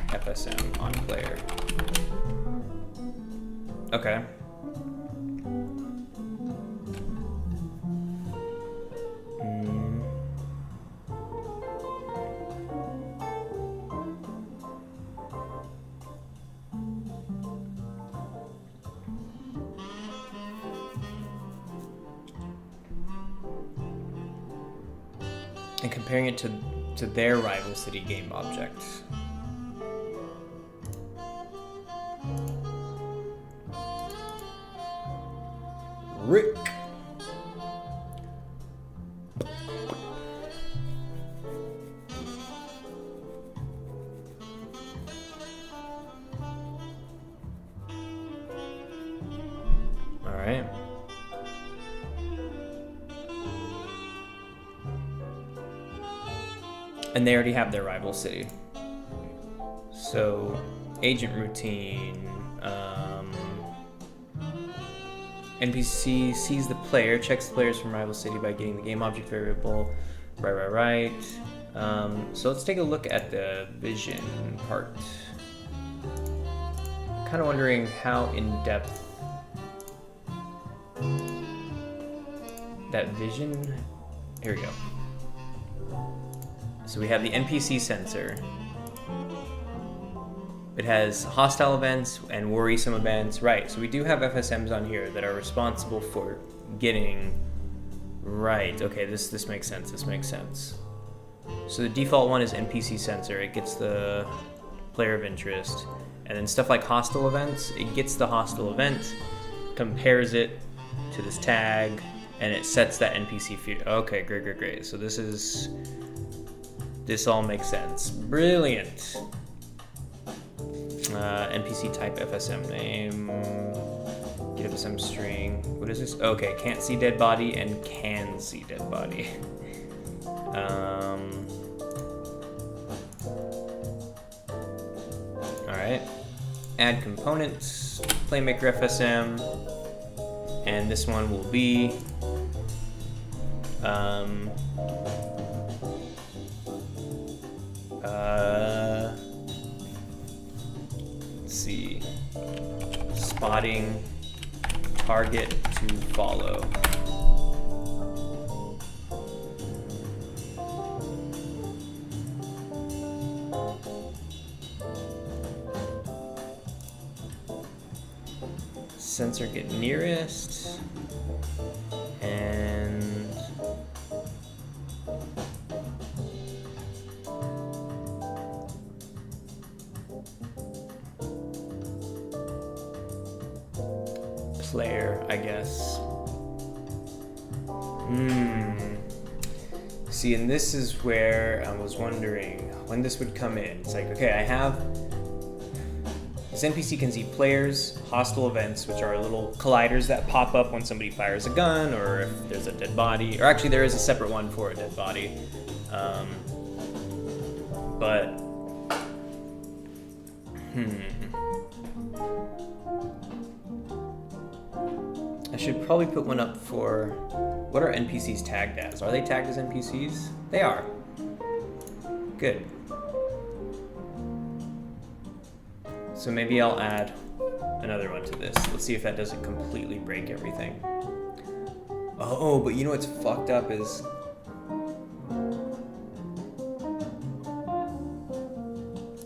FSM on player. Okay. And comparing it to their rival city game object. Rick. All right. And they already have their rival city. So, agent routine. NPC sees the player, checks the players from rival city by getting the game object variable. Right. So let's take a look at the vision part. Kind of wondering how in depth that vision. Here we go. So we have the NPC sensor. It has hostile events and worrisome events. Right, so we do have FSMs on here that are responsible for getting... Right, okay, this makes sense, So the default one is NPC sensor. It gets the player of interest. And then stuff like hostile events, it gets the hostile event, compares it to this tag, and it sets that NPC feed. Okay, great. So this all makes sense. Brilliant. NPC type FSM name. Get FSM string. What is this? Okay, can't see dead body and can see dead body. Alright. Add components. Playmaker FSM. And this one will be let's see. Spotting target to follow. Sensor get nearest, and player, I guess. See, and this is where I was wondering when this would come in. It's like, okay, I have this NPC can see players, hostile events, which are little colliders that pop up when somebody fires a gun or if there's a dead body. Or actually, there is a separate one for a dead body. But I should probably put one up for what are NPCs tagged as? Are they tagged as NPCs? They are. Good. So maybe I'll add another one to this. Let's see if that doesn't completely break everything. Oh, but you know what's fucked up is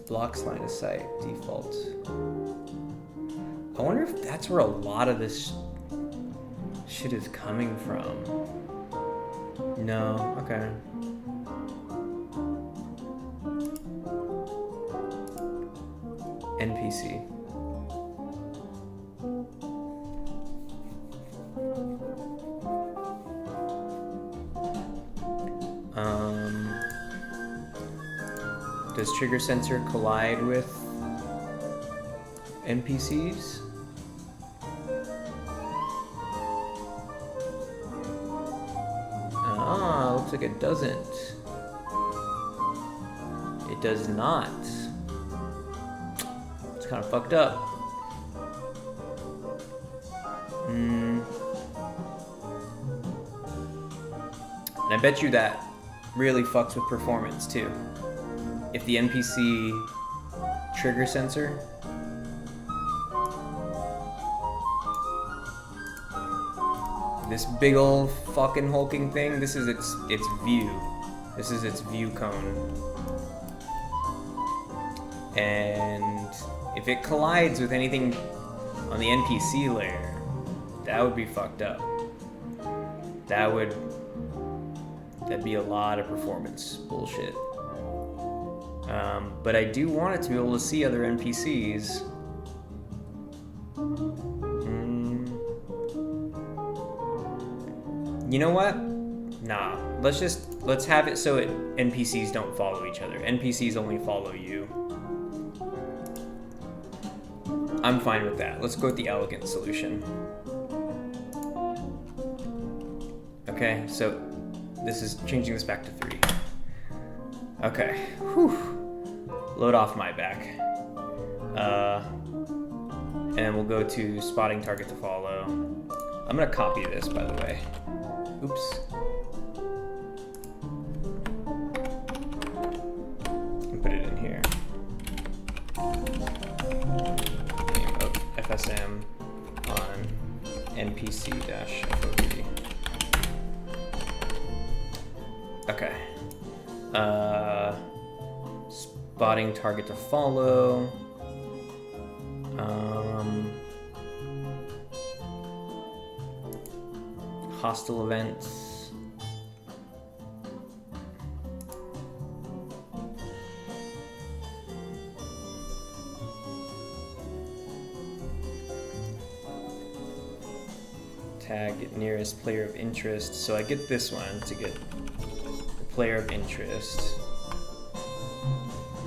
blocks line of sight default. I wonder if that's where a lot of this shit is coming from. No, okay. NPC. Does trigger sensor collide with NPCs? Ah, looks like it doesn't. It does not. It's kind of fucked up. And I bet you that really fucks with performance too. If the NPC trigger sensor this big old fucking hulking thing, this is its view. This is its view cone. And if it collides with anything on the NPC layer, that would be fucked up. That'd be a lot of performance bullshit. But I do want it to be able to see other NPCs. You know what? Nah. Let's have it so NPCs don't follow each other. NPCs only follow you. I'm fine with that. Let's go with the elegant solution. Okay, so this is changing this back to 3. Okay. Whew. Load off my back. And we'll go to spotting target to follow. I'm gonna copy this, by the way. Oops. And put it in here. Name of FSM on NPC-FOV. Okay. Spotting target to follow. Hostile events. Tag nearest player of interest. So I get this one to get the player of interest.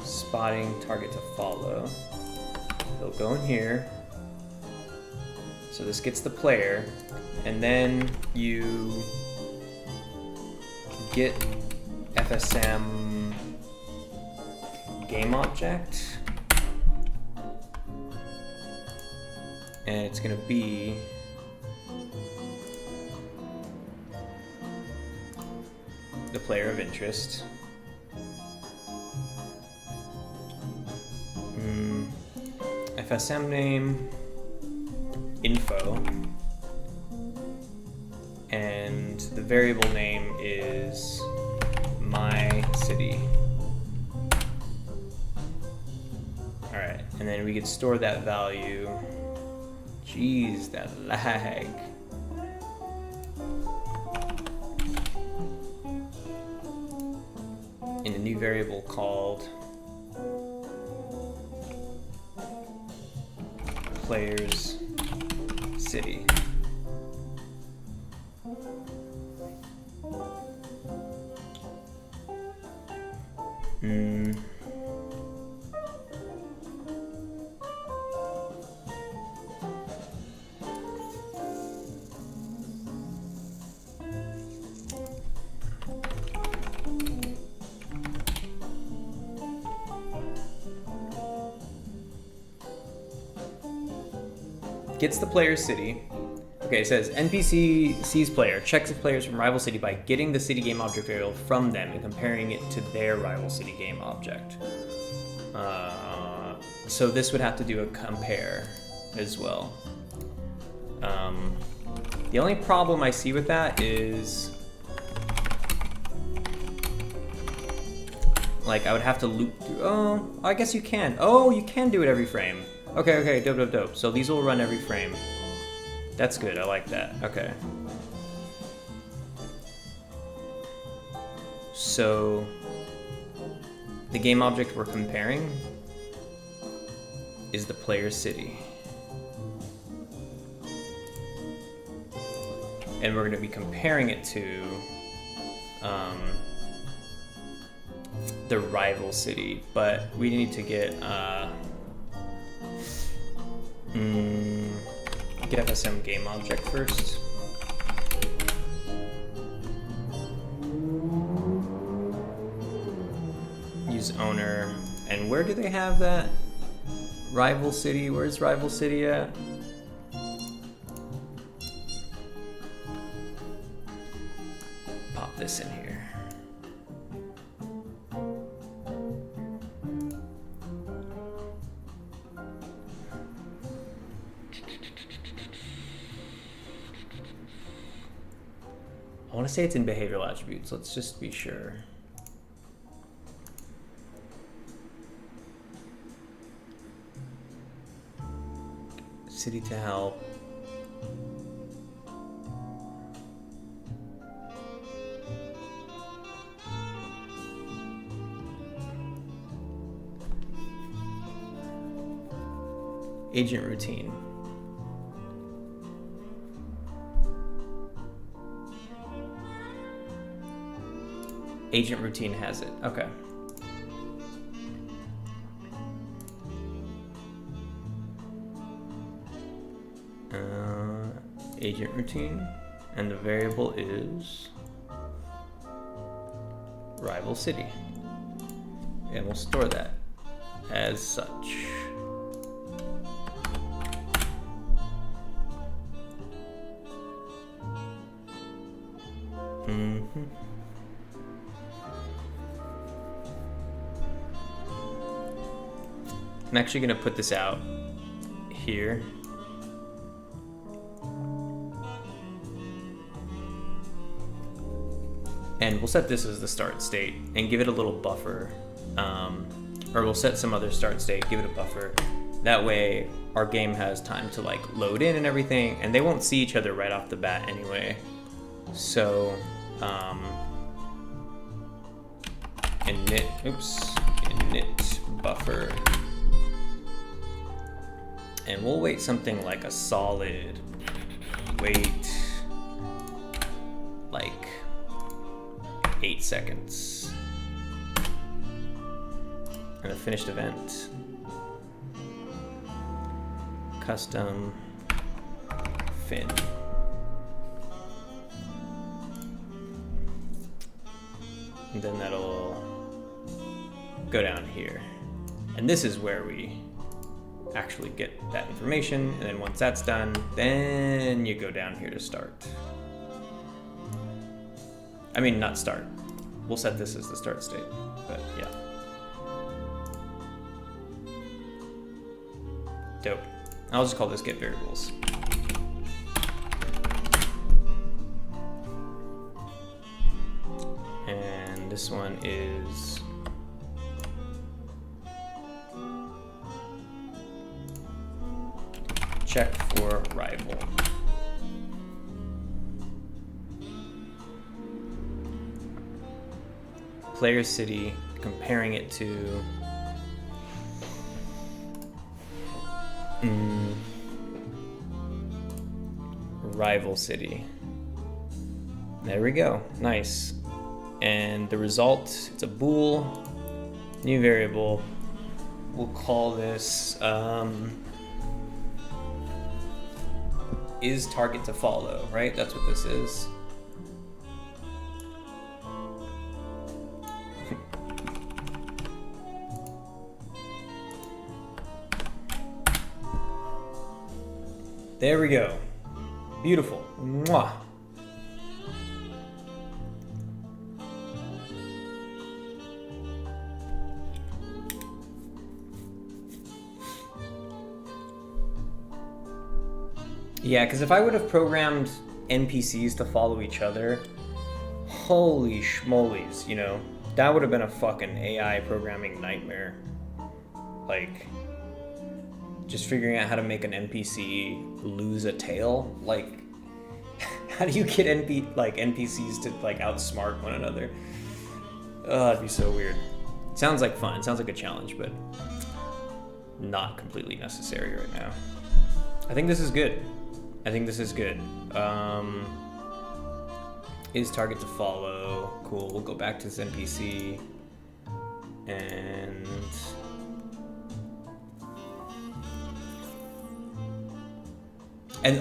Spotting target to follow. They'll go in here. So this gets the player, and then you get FSM game object, and it's gonna be the player of interest. FSM name, info, and the variable name is my city. All right, and then we could store that value. Jeez, that lag. In a new variable called player's city. Gets the player's city. Okay, it says NPC sees player, checks if players from rival city by getting the city game object variable from them and comparing it to their rival city game object. So this would have to do a compare as well. The only problem I see with that is, like, I would have to loop through. Oh, I guess you can. Oh, you can do it every frame. Okay, dope. So these will run every frame. That's good, I like that. Okay. So the game object we're comparing is the player's city. And we're going to be comparing it to the rival city, but we need to get FSM game object first. Use owner. And where do they have that? Rival city. Where's rival city at? Pop this in here. I want to say it's in behavioral attributes. Let's just be sure. City to help. Agent routine. Agent routine has it. Okay. Agent routine, and the variable is rival city, and we'll store that as such. I'm actually going to put this out here. And we'll set this as the start state and give it a little buffer. Or we'll set some other start state, give it a buffer. That way our game has time to like load in and everything, and they won't see each other right off the bat anyway. So, init buffer. And we'll wait something like a solid wait, like 8 seconds. And a finished event. Custom fin. And then that'll go down here. And this is where we actually get that information. And then once that's done, then you go down here to start. I mean, not start. We'll set this as the start state, but yeah. Dope. I'll just call this get variables. And this one is check for rival. Player city, comparing it to rival city. There we go. Nice. And the result, it's a bool, new variable. We'll call this is target to follow, right? That's what this is. There we go. Beautiful. Mwah. Yeah, because if I would have programmed NPCs to follow each other, holy schmolies, you know, that would have been a fucking AI programming nightmare. Like, just figuring out how to make an NPC lose a tail. Like, how do you get NPCs to like outsmart one another? Oh, that'd be so weird. Sounds like fun. Sounds like a challenge, but not completely necessary right now. I think this is good. I think this is good. Is target to follow. Cool, we'll go back to this NPC. And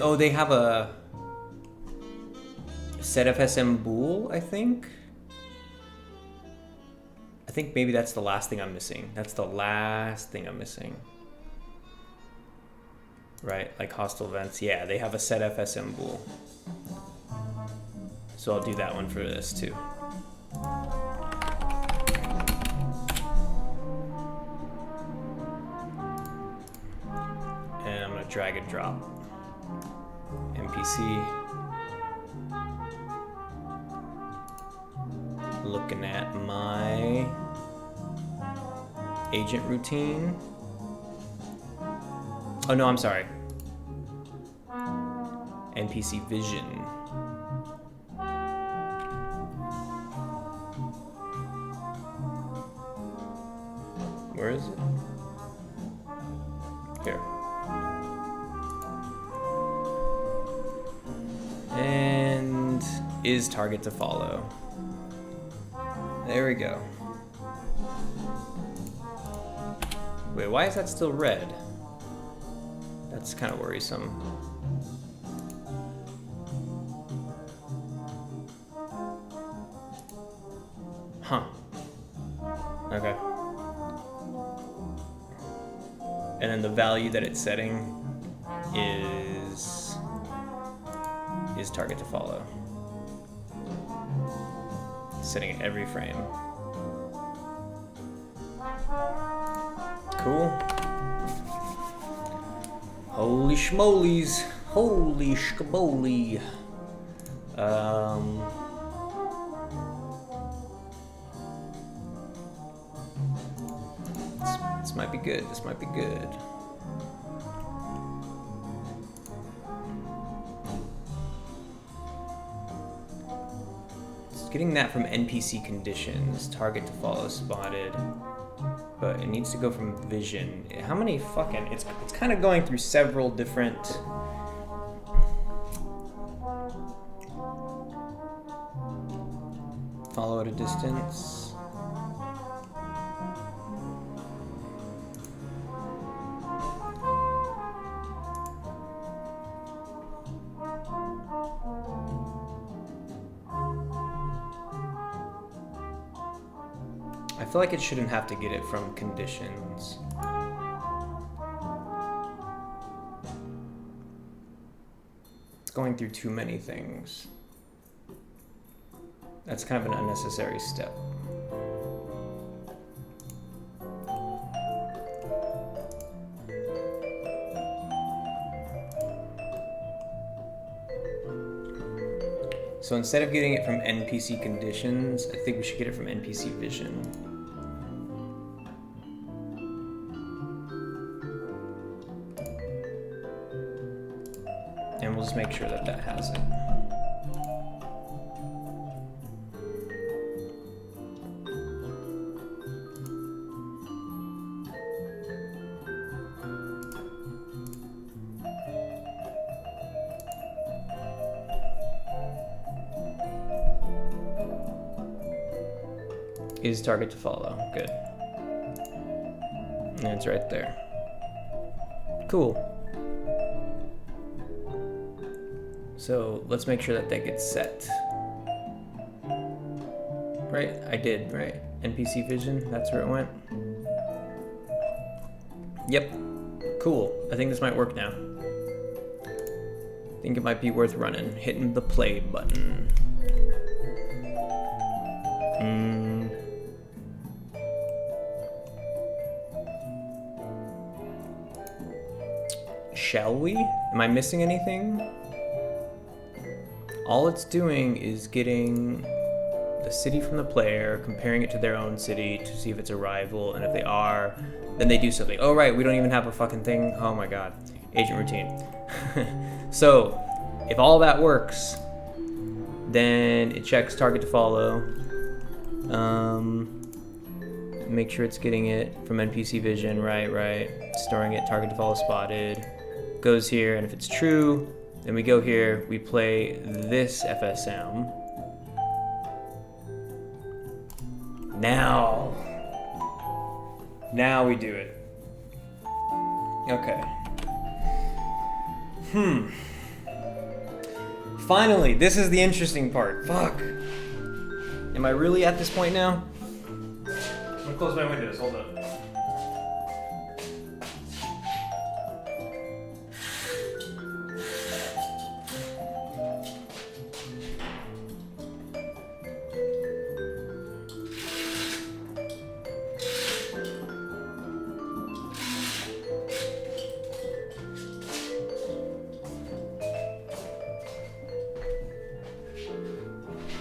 oh, they have a set FSM bool, I think. I think maybe that's the last thing I'm missing. That's the last thing I'm missing. Right, like hostile events. Yeah, they have a set FSM bool. So I'll do that one for this too. And I'm gonna drag and drop NPC. Looking at my agent routine. Oh no, I'm sorry. NPC vision. Where is it? Here. And is target to follow. There we go. Wait, why is that still red? That's kind of worrisome. Huh. Okay. And then the value that it's setting is target to follow. Setting it every frame. Cool. Holy schmolies. Holy schmoly. This might be good. This might be good. Getting that from NPC conditions, target to follow spotted, but it needs to go from vision. How many fucking, it's kind of going through several different follow at a distance. I feel like it shouldn't have to get it from conditions. It's going through too many things. That's kind of an unnecessary step. So instead of getting it from NPC conditions, I think we should get it from NPC vision. And we'll just make sure that that has it. Is target to follow. Good. And it's right there. Cool. So let's make sure that that gets set. Right? I did, right? NPC vision, that's where it went. Yep. Cool. I think this might work now. I think it might be worth running. Hitting the play button. Shall we? Am I missing anything? All it's doing is getting the city from the player, comparing it to their own city to see if it's a rival, and if they are, then they do something. Oh right, we don't even have a fucking thing. Oh my god. Agent routine. So, if all that works, then it checks target to follow. make sure it's getting it from NPC vision, right, storing it, target to follow spotted, goes here, and if it's true, then we go here, we play this FSM. Now we do it. Okay. Finally, this is the interesting part. Fuck. Am I really at this point now? I'm gonna close my windows, hold up.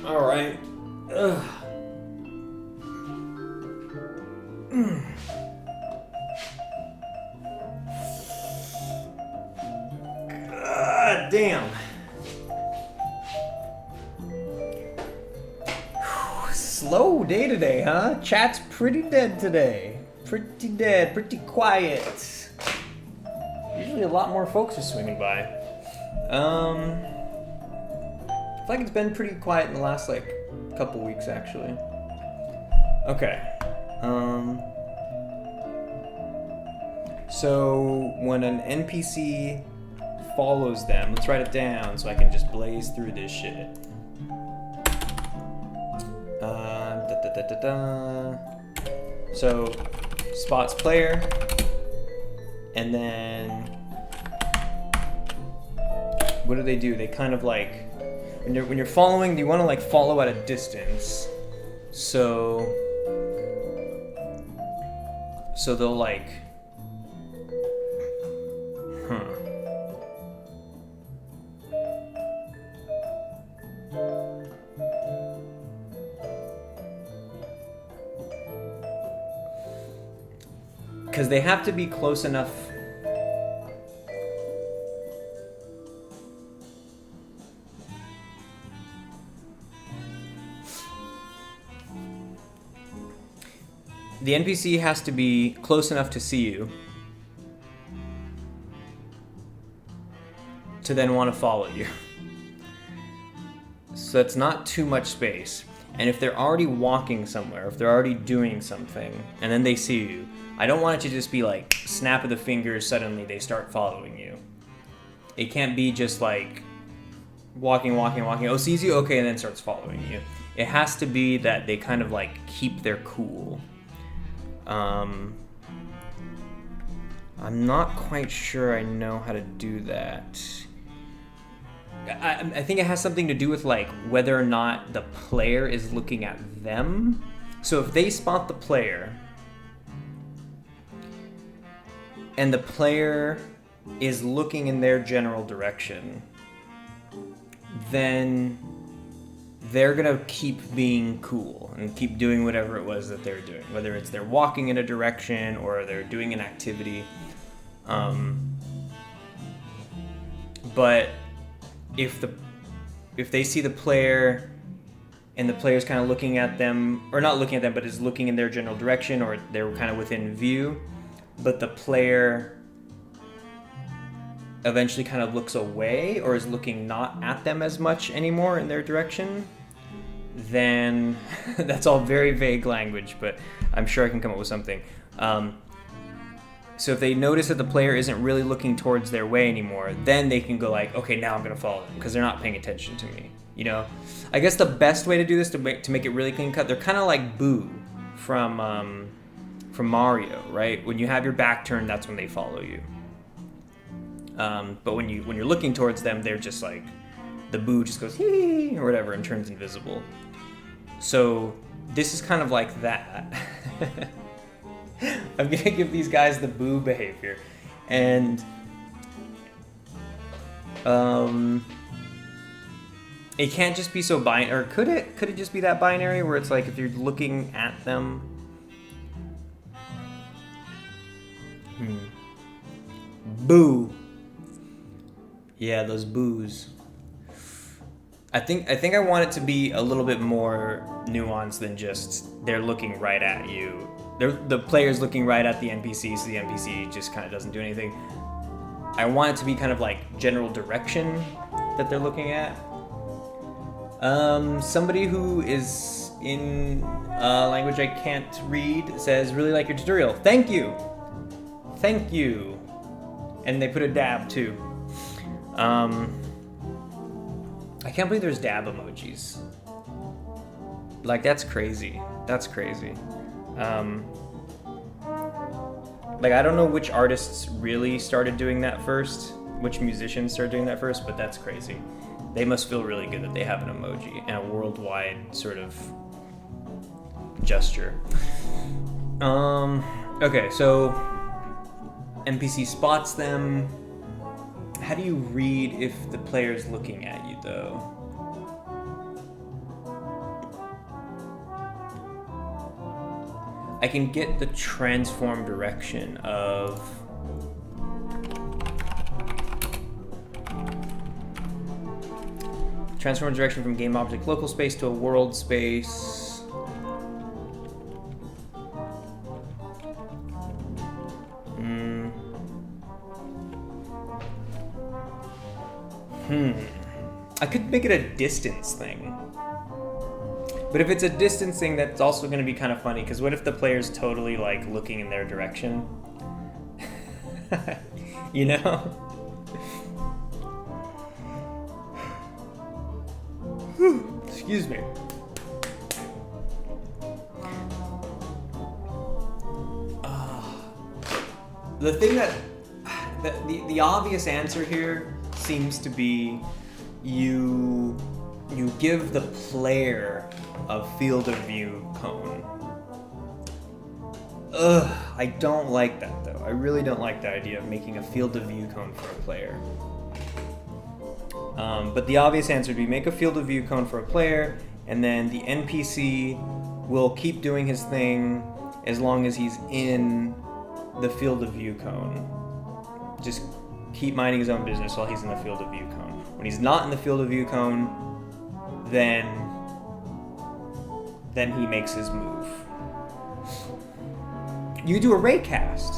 All right. Ugh. God damn. Slow day today, huh? Chat's pretty dead today. Pretty dead, pretty quiet. Usually a lot more folks are swinging by. I feel like it's been pretty quiet in the last couple weeks actually. Okay. So when an NPC follows them, let's write it down so I can just blaze through this shit. So spots player, and then what do? They kind of like when you're following, you want to follow at a distance. So they'll because they have to be close enough. The NPC has to be close enough to see you to then want to follow you. So that's not too much space. And if they're already walking somewhere, if they're already doing something, and then they see you, I don't want it to just be like snap of the fingers, suddenly they start following you. It can't be just like walking, oh, sees you, okay, and then starts following you. It has to be that they kind of keep their cool. I'm not quite sure I know how to do that. I think it has something to do with whether or not the player is looking at them. So if they spot the player and the player is looking in their general direction, then they're gonna keep being cool and keep doing whatever it was that they're doing, whether it's they're walking in a direction or they're doing an activity. But if they see the player and the player's kind of looking at them, or not looking at them, but is looking in their general direction, or they're kind of within view, but the player eventually kind of looks away or is looking not at them as much anymore in their direction, then that's all very vague language, but I'm sure I can come up with something. So if they notice that the player isn't really looking towards their way anymore, then they can go okay, now I'm gonna follow them because they're not paying attention to me. I guess the best way to do this to make it really clean cut, they're kind of like Boo from Mario, right? When you have your back turned, that's when they follow you. But when you're looking towards them, they're just the Boo just goes hee or whatever and turns invisible. So this is kind of like that. I'm gonna give these guys the Boo behavior, and it can't just be so binary, or could it? Could it just be that binary where it's if you're looking at them? Boo. Yeah, those boos. I think I want it to be a little bit more nuanced than just they're looking right at you. the player's looking right at the NPC, so the NPC just kind of doesn't do anything. I want it to be kind of like general direction that they're looking at. Somebody who is in a language I can't read says, really like your tutorial. Thank you. Thank you. And they put a dab too. I can't believe there's dab emojis. Like, that's crazy. That's crazy. Like, I don't know which artists really started doing that first, which musicians started doing that first, but that's crazy. They must feel really good that they have an emoji and a worldwide sort of gesture. Okay, so NPC spots them. How do you read if the player's looking at you, though? I can get the transform direction of transform direction from game object local space to a world space. I could make it a distance thing. But if it's a distance thing, that's also going to be kind of funny, because what if the player's totally, like, looking in their direction? You know? Excuse me. The thing the obvious answer here seems to be you give the player a field of view cone. I don't like that though. I really don't like the idea of making a field of view cone for a player. But the obvious answer would be make a field of view cone for a player, and then the NPC will keep doing his thing as long as he's in the field of view cone. Just keep minding his own business while he's in the field of view cone. When he's not in the field of view cone, then he makes his move. You do a raycast.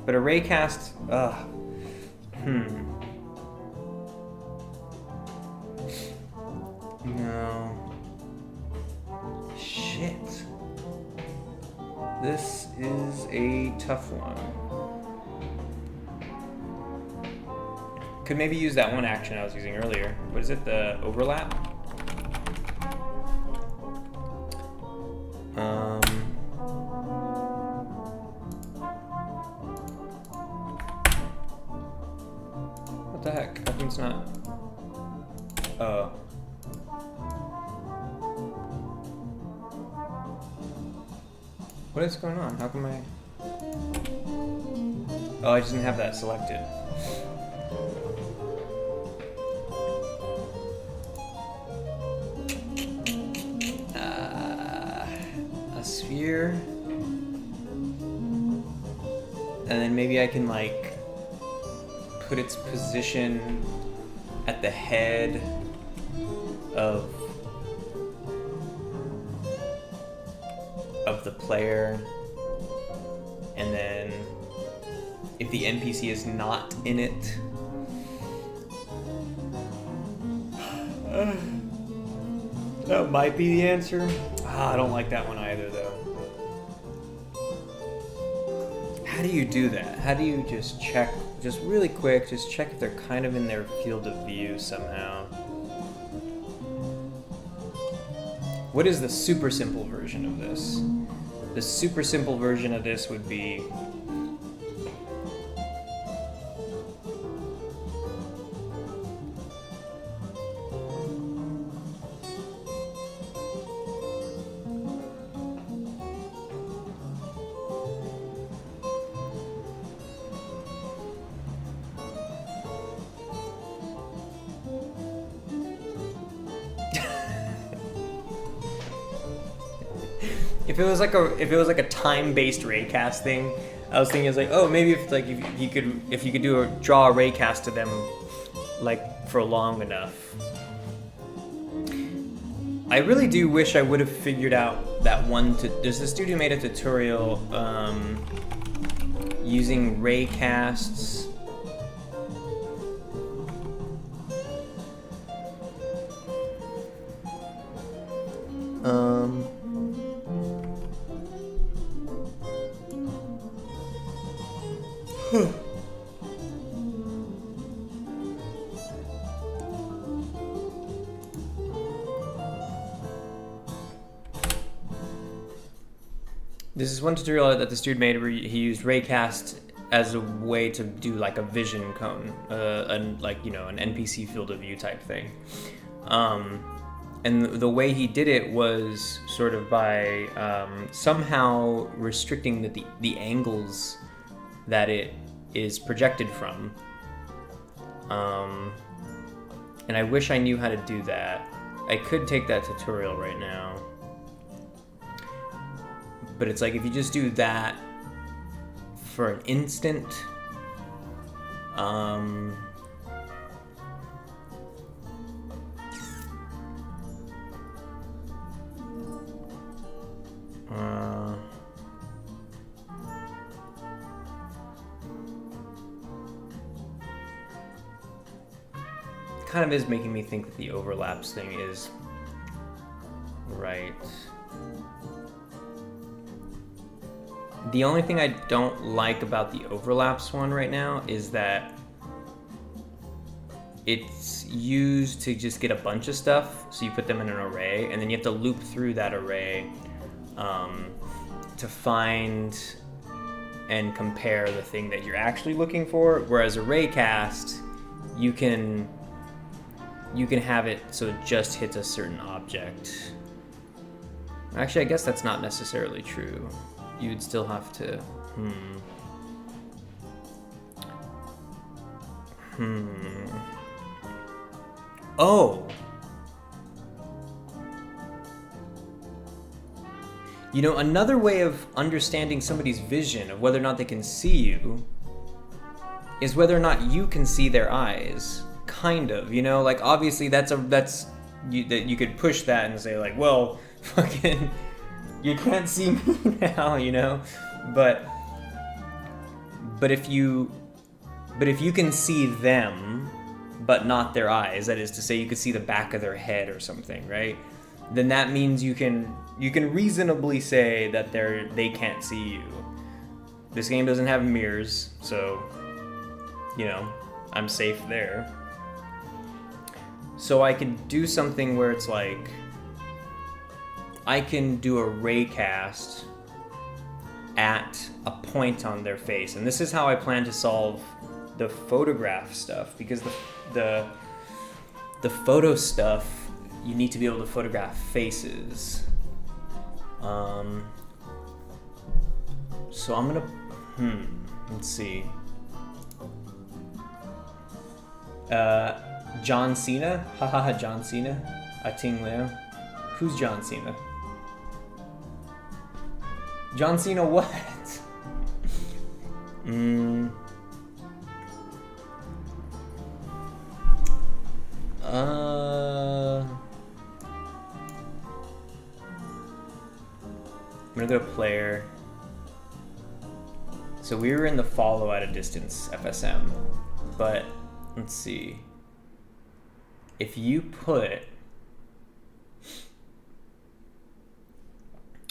But a raycast, No. Shit. This is a tough one. Could maybe use that one action I was using earlier. What is it? The overlap? What the heck? How come it's not? Oh. What is going on? How come I... Oh, I just didn't have that selected. A sphere. And then maybe I can, like, put its position at the head of the player, and then if the NPC is not in it, that might be the answer. I don't like that one either, though. How do you do that? How do you just check, just really quick, just check if they're kind of in their field of view somehow? What is the super simple version of this? The super simple version of this would be If it was like a time-based raycast thing, I was thinking it's like, oh, maybe if you could draw a raycast to them like for long enough. I really do wish I would have figured out that one. There's this dude who made a tutorial using raycasts. This is one tutorial that this dude made where he used raycast as a way to do like a vision cone, and like, you know, an NPC field of view type thing. And the way he did it was sort of by somehow restricting the angles that it is projected from. And I wish I knew how to do that. I could take that tutorial right now. But it's like if you just do that for an instant, kind of is making me think that the overlaps thing is right. The only thing I don't like about the overlaps one right now is that it's used to just get a bunch of stuff, so you put them in an array, and then you have to loop through that array to find and compare the thing that you're actually looking for, whereas a raycast, you can have it so it just hits a certain object. Actually, I guess that's not necessarily true. You'd still have to, Oh! You know, another way of understanding somebody's vision of whether or not they can see you is whether or not you can see their eyes. Kind of, you know? Like, obviously you could push that and say, like, well, fucking... You can't see me now, you know, but if you can see them, but not their eyes, that is to say, you could see the back of their head or something, right? Then that means you can reasonably say that they can't see you. This game doesn't have mirrors, so, you know, I'm safe there. So I could do something where it's like, I can do a raycast at a point on their face, and this is how I plan to solve the photograph stuff, because the photo stuff, you need to be able to photograph faces. So I'm gonna let's see. John Cena, hahaha, John Cena, Ating Leo. Who's John Cena? John Cena what? I'm gonna go player. So we were in the follow at a distance FSM, but let's see. If you put...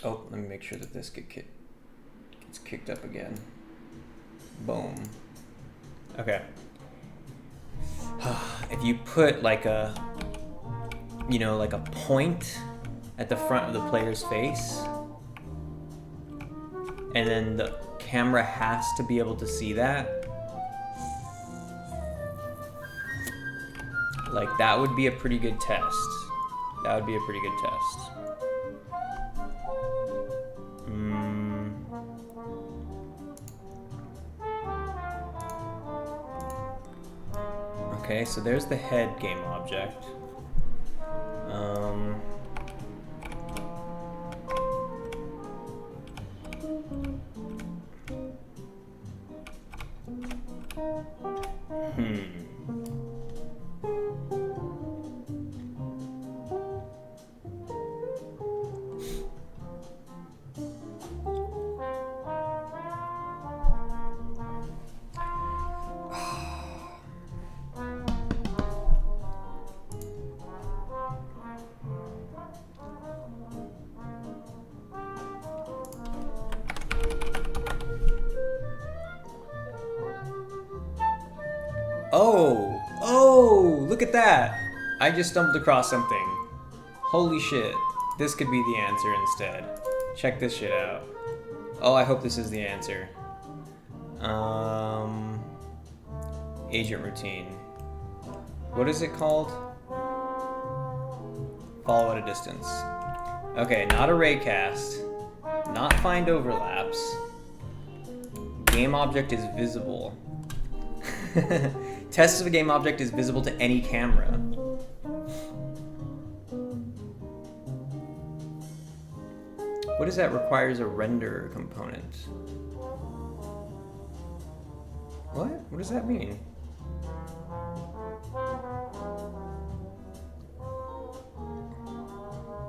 Oh, let me make sure that this gets kicked up again. Boom. Okay. If you put like a point at the front of the player's face, and then the camera has to be able to see that, like that would be a pretty good test. That would be a pretty good test. Okay, so there's the head game object. Oh! Oh! Look at that! I just stumbled across something. Holy shit. This could be the answer instead. Check this shit out. Oh, I hope this is the answer. Agent routine. What is it called? Follow at a distance. Okay, not array cast. Not find overlaps. Game object is visible. Test if a game object is visible to any camera. What is that? Requires a render component. What? What does that mean?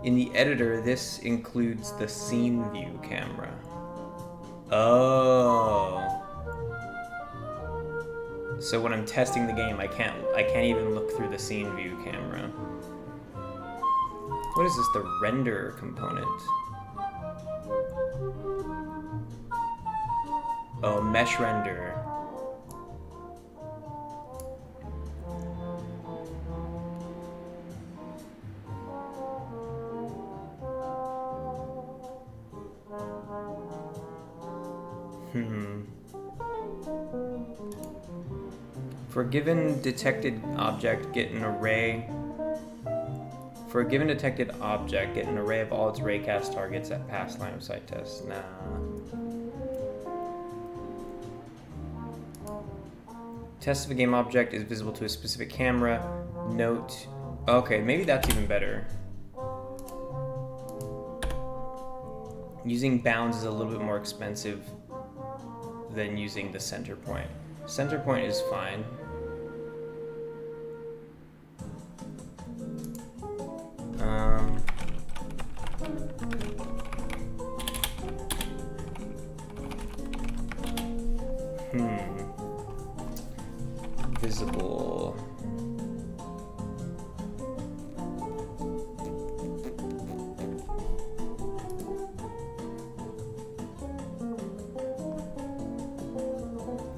In the editor, this includes the scene view camera. Oh. So when I'm testing the game, I can't even look through the scene view camera. What is this? The render component. Oh, mesh render. For a given detected object, get an array. For a given detected object, get an array of all its raycast targets that pass line of sight tests. Nah. Test if a game object is visible to a specific camera. Note. Okay, maybe that's even better. Using bounds is a little bit more expensive than using the center point. Center point is fine. Visible.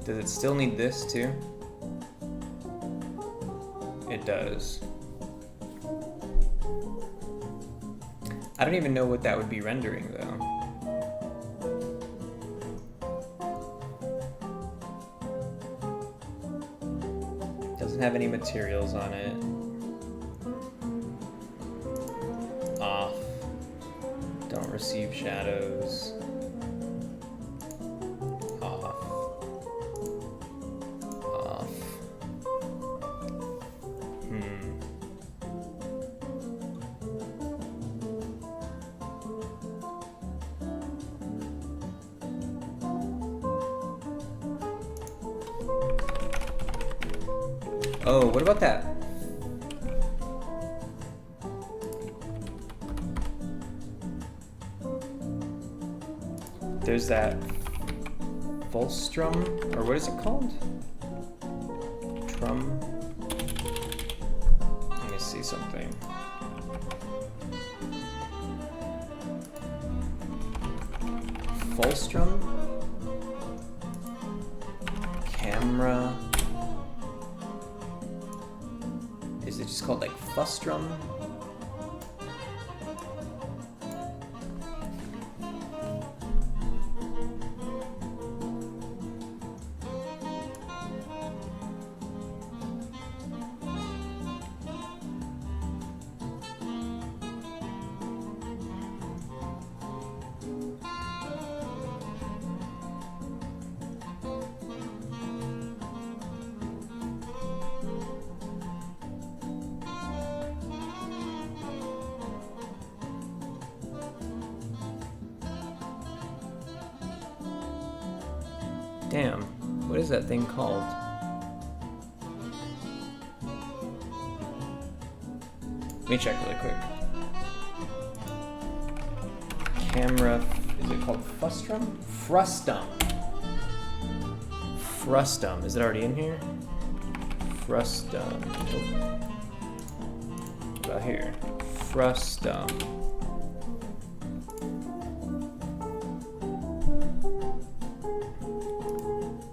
Does it still need this too? It does. I don't even know what that would be rendering though. Doesn't have any materials on it. Off. Don't receive shadows. Off. Off. Oh, what about that? There's that Volstrum, or what is it called? Trum. Let me see something. Volstrum? Camera. Is it just called like Fustrum? Damn, what is that thing called? Let me check really quick. Camera, is it called Frustum? Frustum. Frustum, is it already in here? Frustum, nope. About here, Frustum.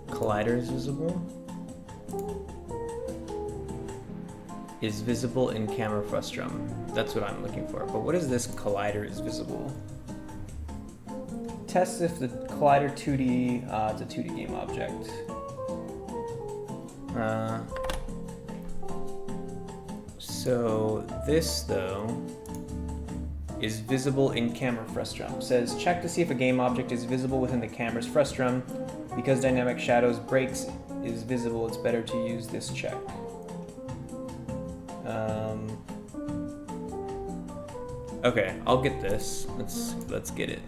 Collider is visible. is visible in camera frustum. That's what I'm looking for. But what is this collider is visible? Test if the collider 2D, it's a 2D game object. So this though is visible in camera frustum. Says check to see if a game object is visible within the camera's frustum. Because dynamic shadows breaks is visible, it's better to use this check. Okay, I'll get this. Let's get it.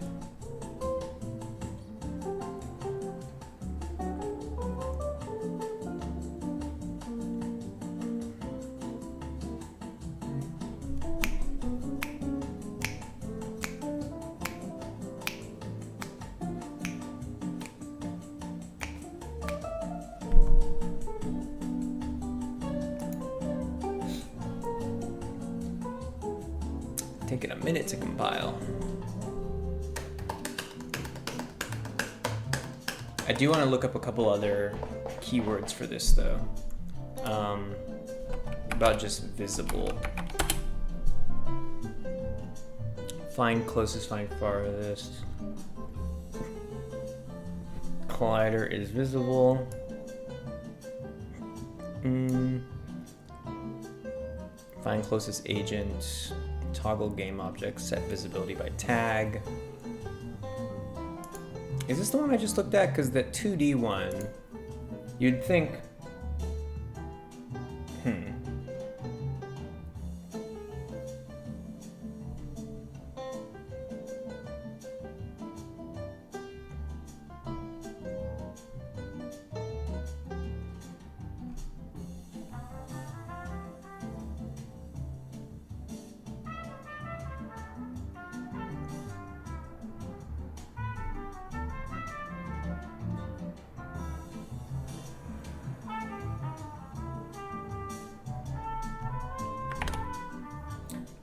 Taking a minute to compile. I do want to look up a couple other keywords for this though. About just visible. Find closest, find farthest. Collider is visible. Find closest agent. Toggle game object, set visibility by tag. Is this the one I just looked at? Because that 2D one, you'd think,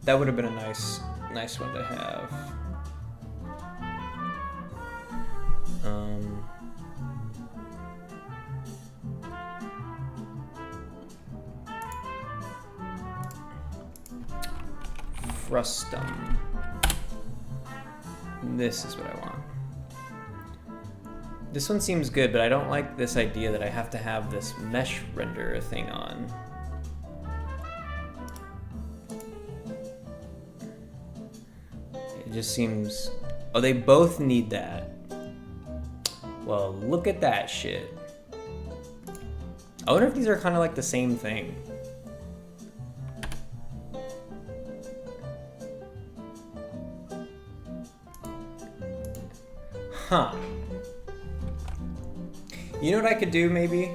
that would have been a nice one to have. Frustum. This is what I want. This one seems good, but I don't like this idea that I have to have this mesh render thing on. It just seems... Oh, they both need that. Well, look at that shit. I wonder if these are kind of like the same thing. Huh. You know what I could do, maybe?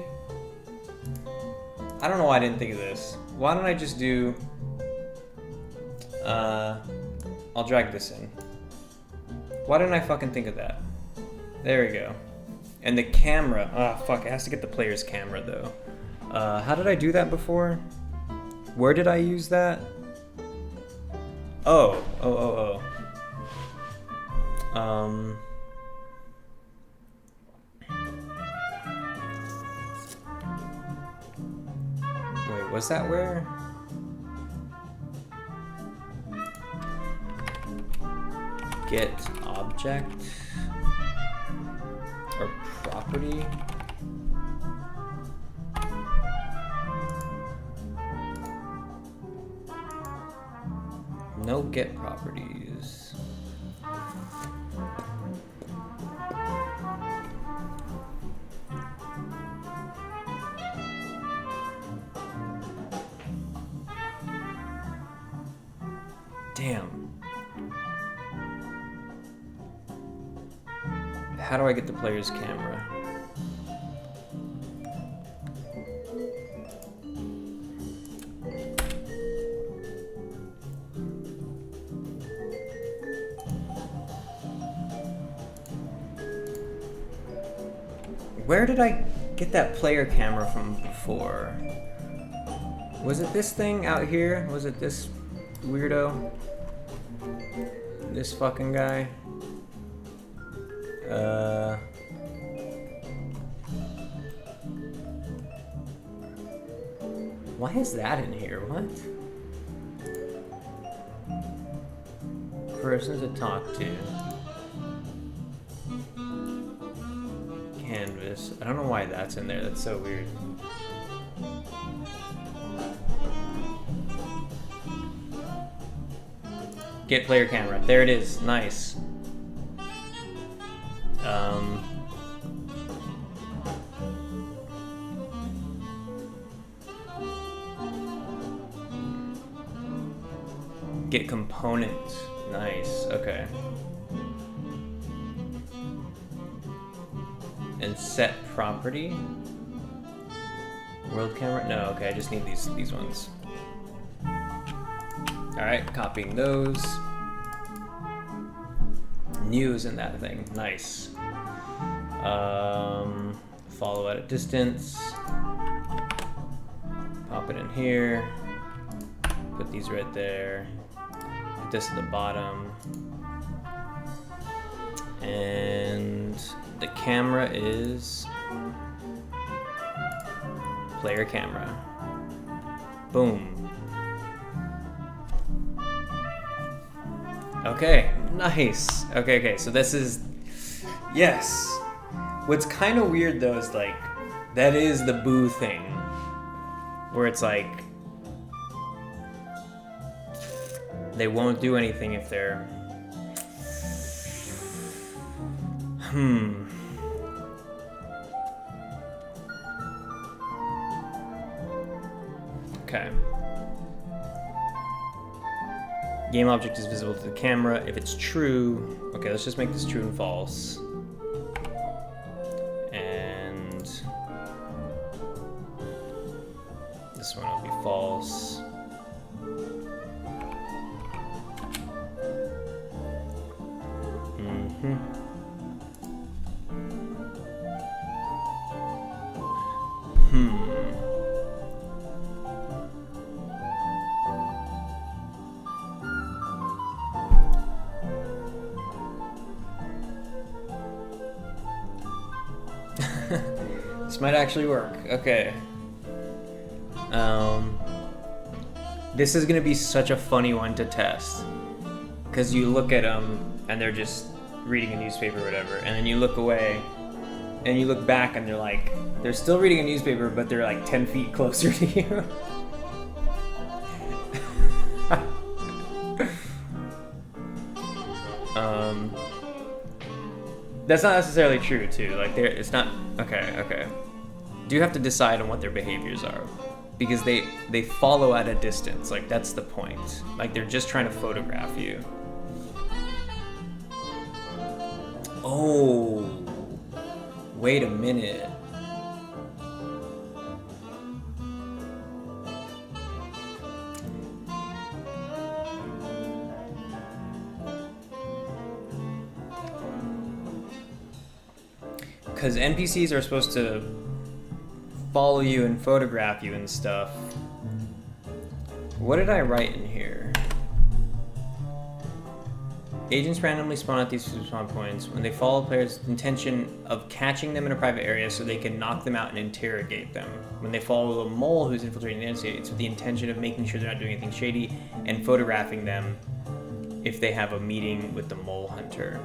I don't know why I didn't think of this. Why don't I just do... I'll drag this in. Why didn't I fucking think of that? There we go. And the camera. Ah, fuck, it has to get the player's camera, though. How did I do that before? Where did I use that? Oh. Wait, was that where? Get object or property. No get properties. Damn. How do I get the player's camera? Where did I get that player camera from before? Was it this thing out here? Was it this weirdo? This fucking guy? Why is that in here? What? Person to talk to. Canvas. I don't know why that's in there. That's so weird. Get player camera. There it is. Nice. Get components. Nice. Okay. And set property. World camera? No, okay, I just need these ones. Alright, copying those. New is in that thing. Nice. Follow at a distance. Pop it in here. Put these right there. Put this at the bottom. And the camera is player camera. Boom. Okay, nice. Okay, so this is, yes. What's kind of weird though is like, that is the boo thing, where it's like, they won't do anything if they're, Okay. Game object is visible to the camera if it's true. Okay, let's just make this true and false. And this one will be false. This might actually work. Okay. This is gonna be such a funny one to test, because you look at them and they're just reading a newspaper or whatever, and then you look away and you look back and they're like, they're still reading a newspaper, but they're like 10 feet closer to you. That's not necessarily true too. Like, it's not. Okay. Do have to decide on what their behaviors are, because they follow at a distance. Like, that's the point. Like, they're just trying to photograph you. Oh, wait a minute. Because NPCs are supposed to follow you and photograph you and stuff. What did I write in here? Agents randomly spawn at these spawn points when they follow players' intention of catching them in a private area so they can knock them out and interrogate them. When they follow a mole who's infiltrating the NPC, it's with the intention of making sure they're not doing anything shady and photographing them if they have a meeting with the mole hunter.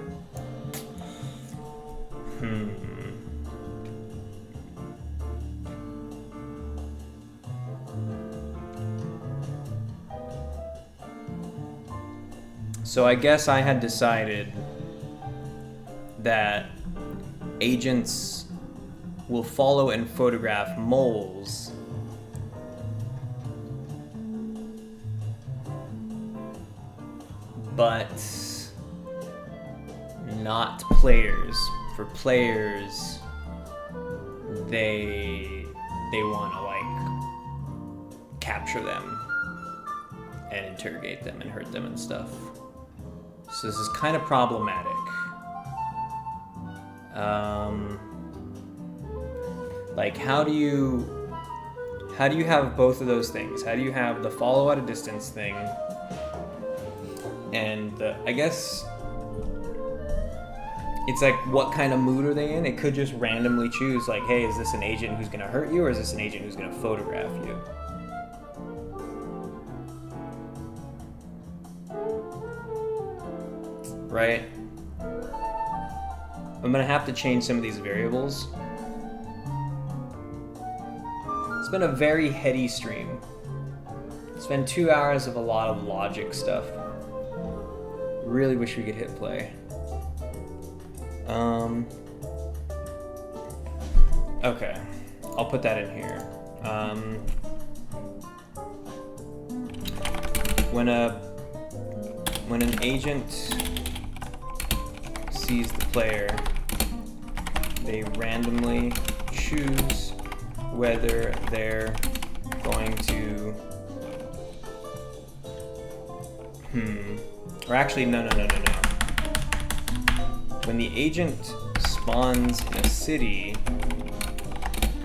So I guess I had decided that agents will follow and photograph moles, but not players. For players, they want to like capture them and interrogate them and hurt them and stuff. So this is kind of problematic. Like, how do you have both of those things? How do you have the follow at a distance thing and the, I guess it's like, what kind of mood are they in? It could just randomly choose like, hey, is this an agent who's gonna hurt you, or is this an agent who's gonna photograph you? right? I'm gonna have to change some of these variables. It's been a very heady stream. It's been 2 hours of a lot of logic stuff. Really wish we could hit play. Okay, I'll put that in here. When an agent sees the player, they randomly choose whether they're going to, or actually, no. When the agent spawns in a city,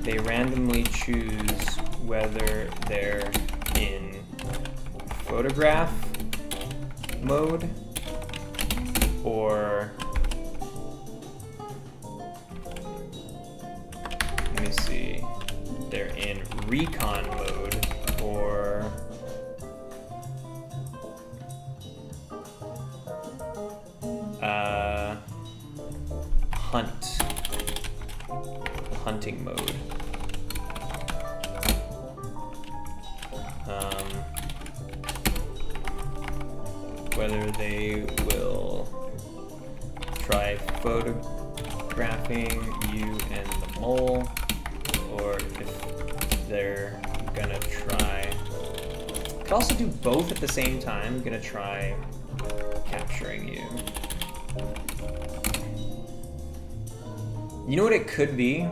they randomly choose whether they're in photograph mode or, let me see, they're in recon mode or hunting mode. Whether they will try photographing you and the mole, or if they're gonna try, could also do both at the same time, gonna try capturing you. You know what it could be?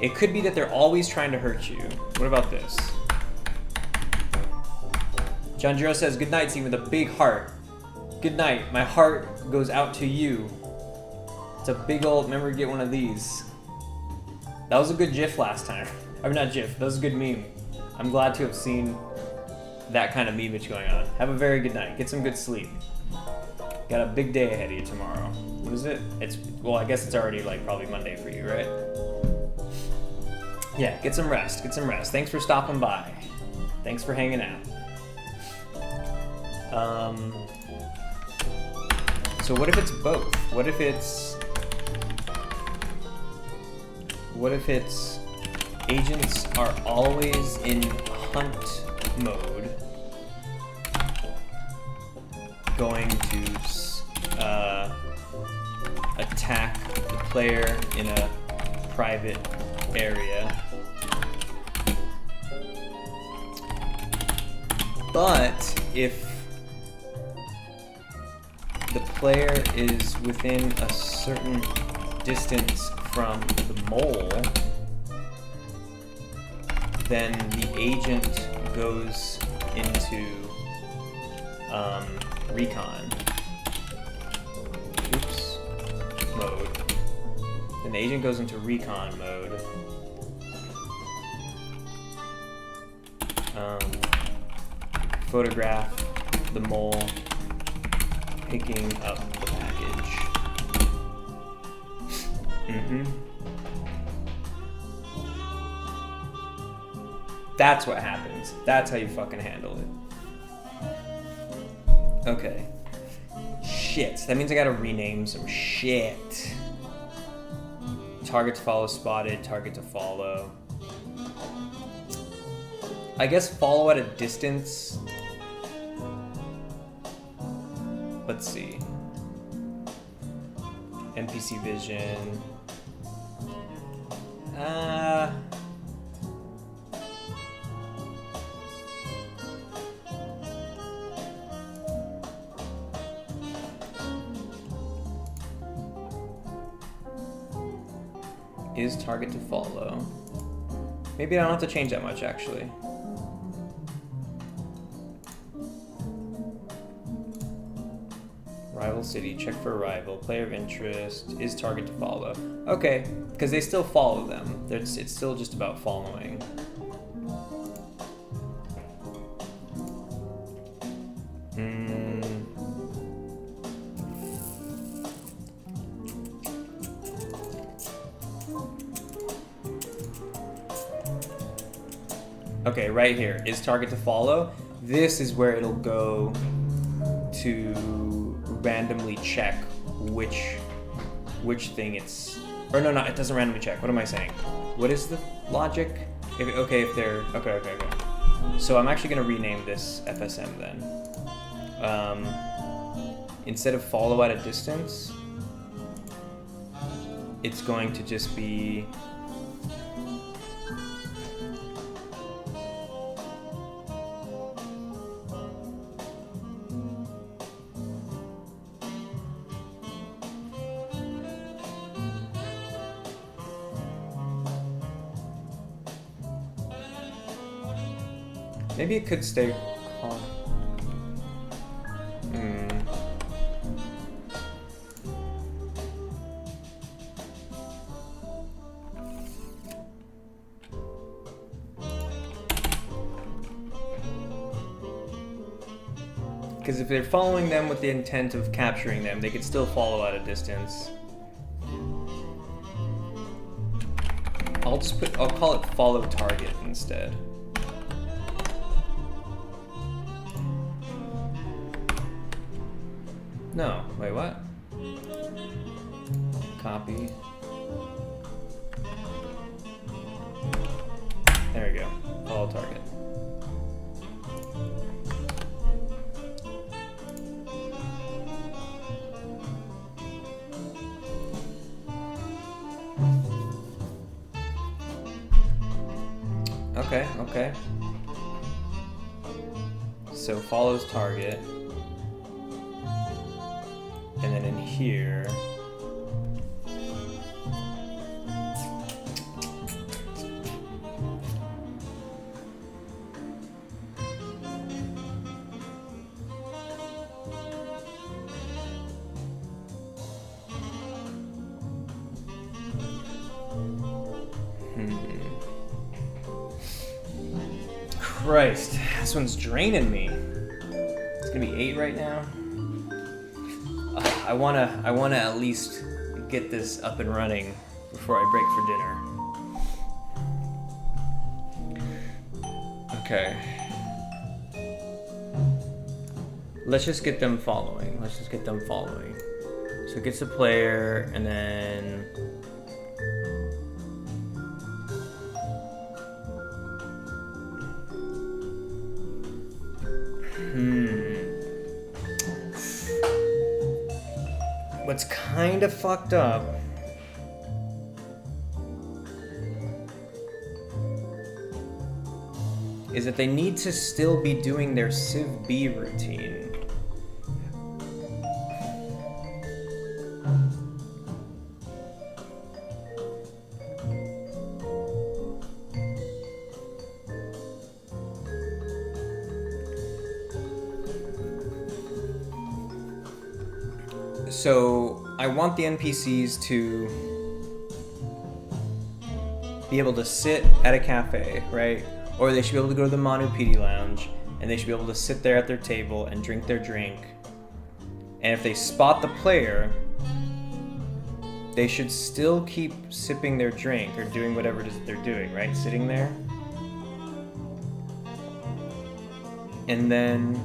It could be that they're always trying to hurt you. What about this? John Giro says, good night, team, with a big heart. Good night. My heart goes out to you. It's a big old, remember to get one of these. That was a good GIF last time. Or not GIF, that was a good meme. I'm glad to have seen that kind of memeage going on. Have a very good night. Get some good sleep. Got a big day ahead of you tomorrow. What is it? Well, I guess it's already like probably Monday for you, right? Yeah, get some rest. Get some rest. Thanks for stopping by. Thanks for hanging out. So what if it's both? What if it's agents are always in hunt mode, going to attack the player in a private area, but if the player is within a certain distance from the mole, then the agent goes into recon mode. Then the agent goes into recon mode. Photograph the mole picking up the package. That's what happens. That's how you fucking handle it. Okay. Shit. That means I gotta rename some shit. Target to follow spotted, target to follow. I guess follow at a distance. Let's see. NPC vision. Is target to follow. Maybe I don't have to change that much actually. Rival city, check for rival. Player of interest, is target to follow. Okay, because they still follow them. It's still just about following. Okay, right here, is target to follow. This is where it'll go to randomly check which thing it's, or no, it doesn't randomly check. What am I saying? What is the logic? If they're, okay. So I'm actually gonna rename this FSM then. Instead of follow at a distance, it's going to just be maybe it could stay calm. Because if they're following them with the intent of capturing them, they could still follow at a distance. I'll call it follow target instead. No, wait, what? Copy. There we go. Follow target. Okay. So follows target. And then in here, Christ, this one's draining me. It's gonna be 8 right now. I wanna at least get this up and running before I break for dinner. Okay. Let's just get them following. So it gets a player, and then what's kind of fucked up is that they need to still be doing their Civ B routine. So I want the NPCs to be able to sit at a cafe, right? Or they should be able to go to the Manu PD Lounge, and they should be able to sit there at their table and drink their drink. And if they spot the player, they should still keep sipping their drink or doing whatever it is that they're doing, right? Sitting there. And then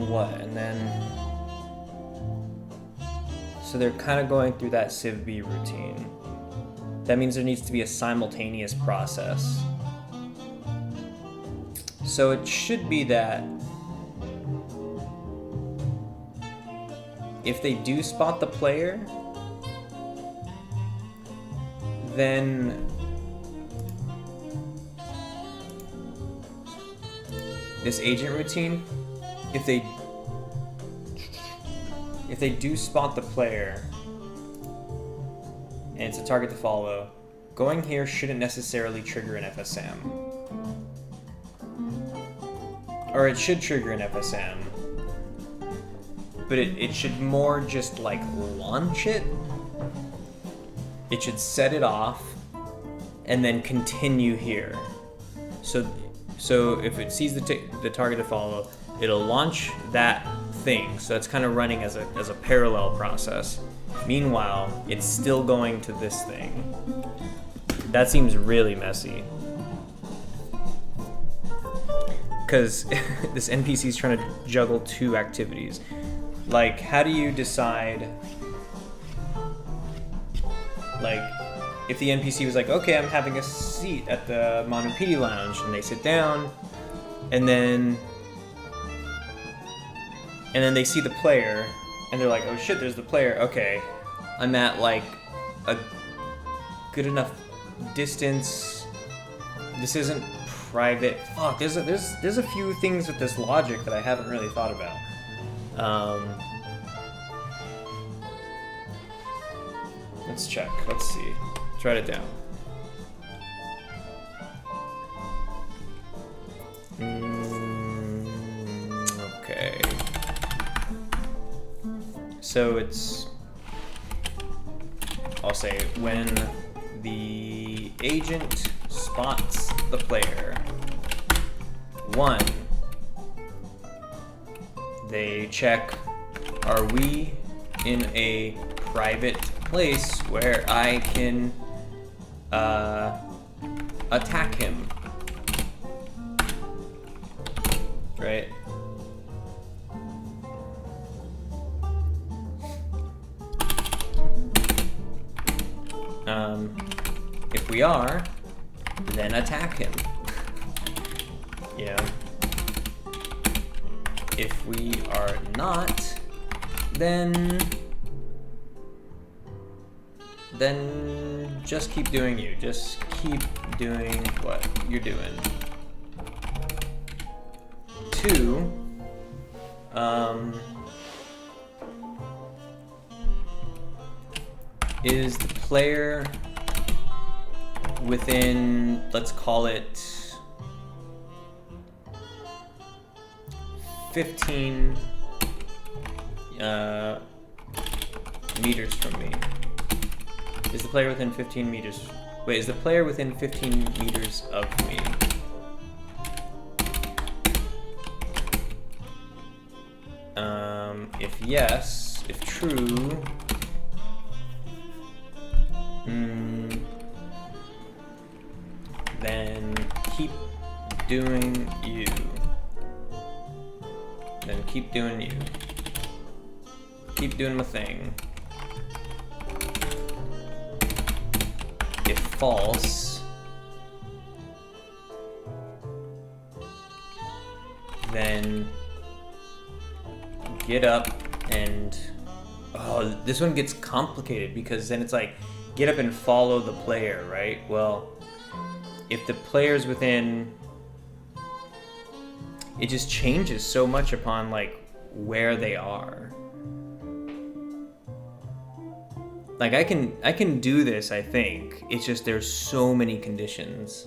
what? And then so they're kind of going through that Civ B routine. That means there needs to be a simultaneous process. So it should be that if they do spot the player, then this agent routine, if they do spot the player and it's a target to follow, going here shouldn't necessarily trigger an FSM. Or it should trigger an FSM, but it should more just like launch it. It should set it off and then continue here. So if it sees the target to follow, it'll launch that thing. So it's kind of running as a parallel process. Meanwhile, it's still going to this thing. That seems really messy. Because this NPC is trying to juggle two activities. Like, how do you decide, like, if the NPC was like, okay, I'm having a seat at the Monopedi Lounge, and they sit down, and then they see the player, and they're like, oh shit, there's the player. Okay, I'm at like a good enough distance. This isn't private. Fuck, there's a few things with this logic that I haven't really thought about. Let's check. Let's see. Let's write it down. Okay. So it's, I'll say, when the agent spots the player, 1, they check, are we in a private place where I can attack him? Right? If we are, then attack him. You know? If we are not, then just keep doing you. Just keep doing what you're doing. 2, is the player within, let's call it 15 meters from me? Is the player within 15 meters? Wait, is the player within 15 meters of me? If yes, if true, then keep doing you. Then keep doing you. Keep doing my thing. If false, then get up and, oh, this one gets complicated because then it's like, get up and follow the player, right? Well, if the player's within, it just changes so much upon like where they are. Like I can do this, I think. It's just there's so many conditions.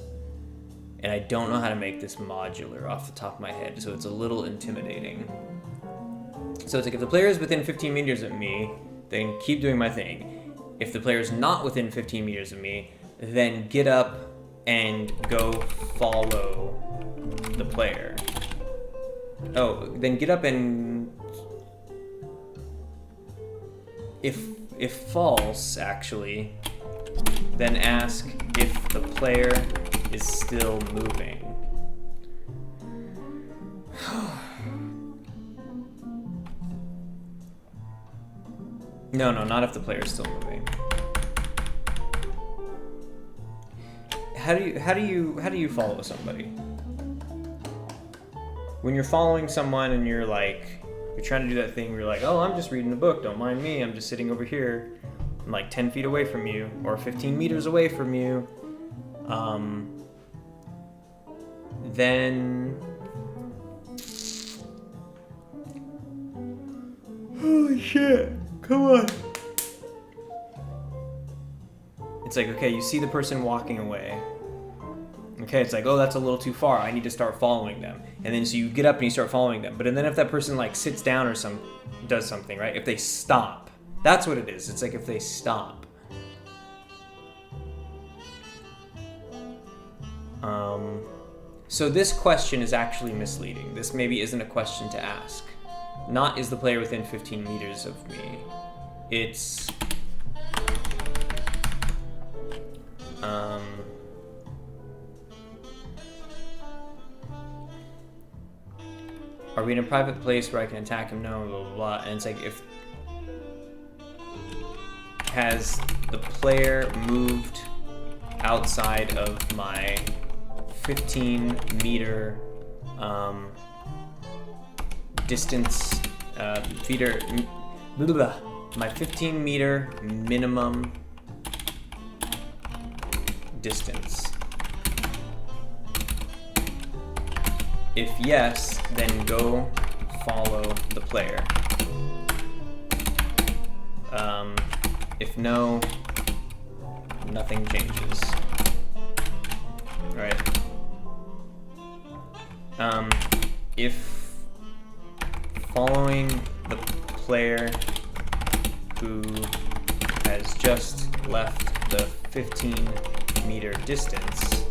And I don't know how to make this modular off the top of my head, so it's a little intimidating. So it's like if the player is within 15 meters of me, then keep doing my thing. If the player is not within 15 meters of me, then get up and go follow the player. Oh, then get up and... If false, actually, then ask if the player is still moving. No, not if the player is still moving. How do you follow somebody? When you're following someone and you're trying to do that thing where you're like, oh, I'm just reading a book, don't mind me, I'm just sitting over here. I'm like 10 feet away from you, or 15 meters away from you. Then... Holy shit, come on. It's like, okay, you see the person walking away. Okay, it's like, oh, that's a little too far. I need to start following them. And then so you get up and you start following them. But then if that person like sits down or does something, right? If they stop, that's what it is. It's like if they stop. So this question is actually misleading. This maybe isn't a question to ask. not is the player within 15 meters of me. It's are we in a private place where I can attack him? No, blah, blah, blah. And it's like, if has the player moved outside of my 15 meter distance, my 15 meter minimum distance. If yes, then go follow the player. If no, nothing changes. Right? If following the player who has just left the 15-meter distance,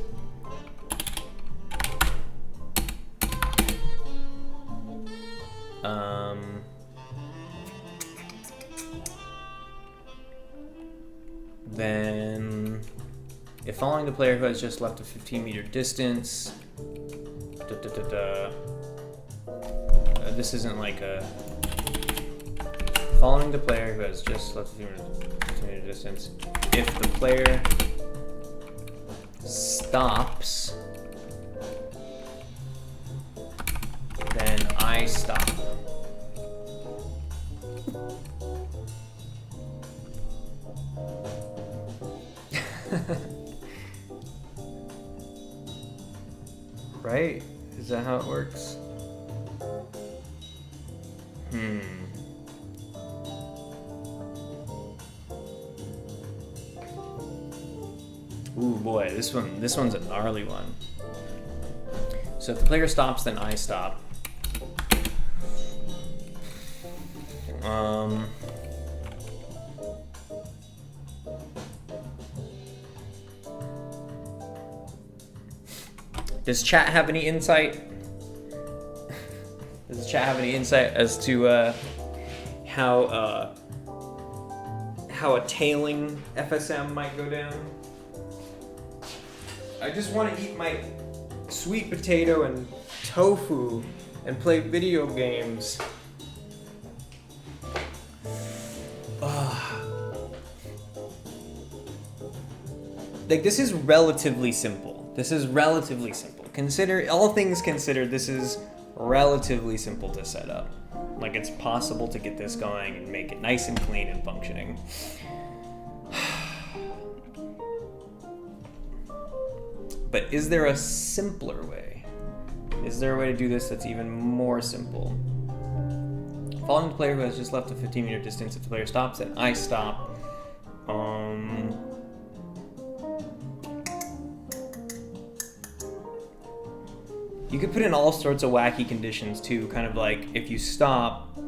then if following the player who has just left a 15-meter distance, this isn't like a following the player who has just left a 15-meter distance. If the player stops, then I stop. Right? Is that how it works? Ooh boy, this one's a gnarly one. So if the player stops, then I stop. Does chat have any insight? Does the chat have any insight as to how a tailing FSM might go down? I just want to eat my sweet potato and tofu and play video games. Like, this is relatively simple. Consider, all things considered, this is relatively simple to set up. Like, it's possible to get this going and make it nice and clean and functioning. But is there a simpler way? Is there a way to do this that's even more simple? Following the player who has just left a 15-meter distance, if the player stops, then I stop. You could put in all sorts of wacky conditions too, kind of like, if you stop,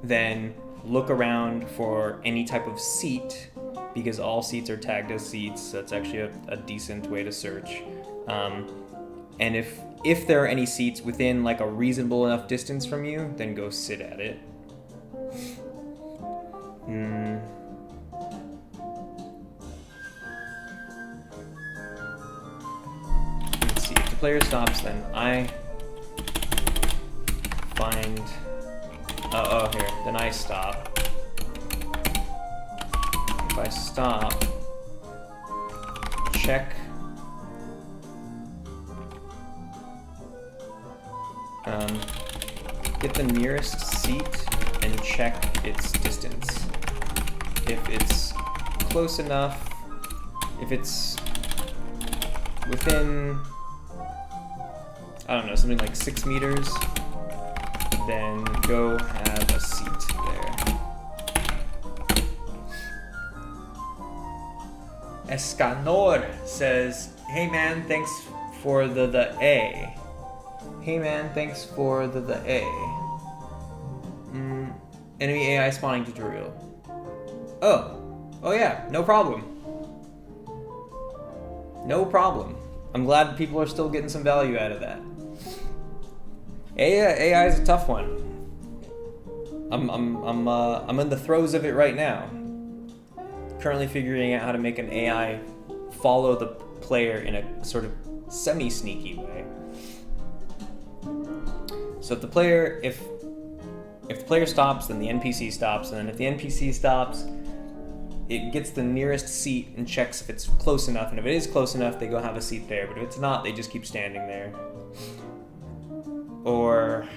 then look around for any type of seat, because all seats are tagged as seats. That's actually a decent way to search. And if there are any seats within like a reasonable enough distance from you, then go sit at it. Let's see, if the player stops, then I find, here, then I stop. If I stop, check, get the nearest seat and check its distance. If it's close enough, if it's within, I don't know, something like 6 meters, then go have a seat there. Escanor says, hey man, thanks for the A. Hey man, thanks for the A. Enemy AI spawning tutorial. Oh yeah, no problem. No problem. I'm glad people are still getting some value out of that. AI is a tough one. I'm in the throes of it right now. Currently figuring out how to make an AI follow the player in a sort of semi-sneaky way. So if the player stops, then the NPC stops, and then if the NPC stops, it gets the nearest seat and checks if it's close enough, and if it is close enough, they go have a seat there, but if it's not, they just keep standing there. Or...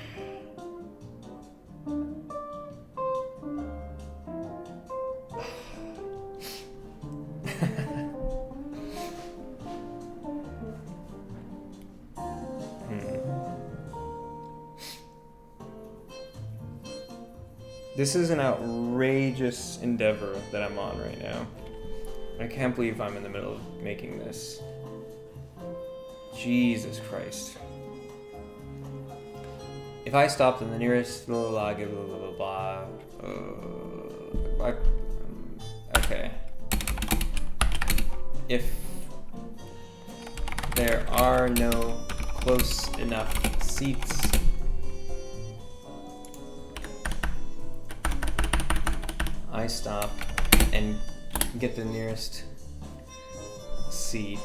This is an outrageous endeavor that I'm on right now. I can't believe I'm in the middle of making this. Jesus Christ. If I stopped in the nearest blah blah blah blah blah blah. Okay. If there are no close enough seats, I stop and get the nearest seat.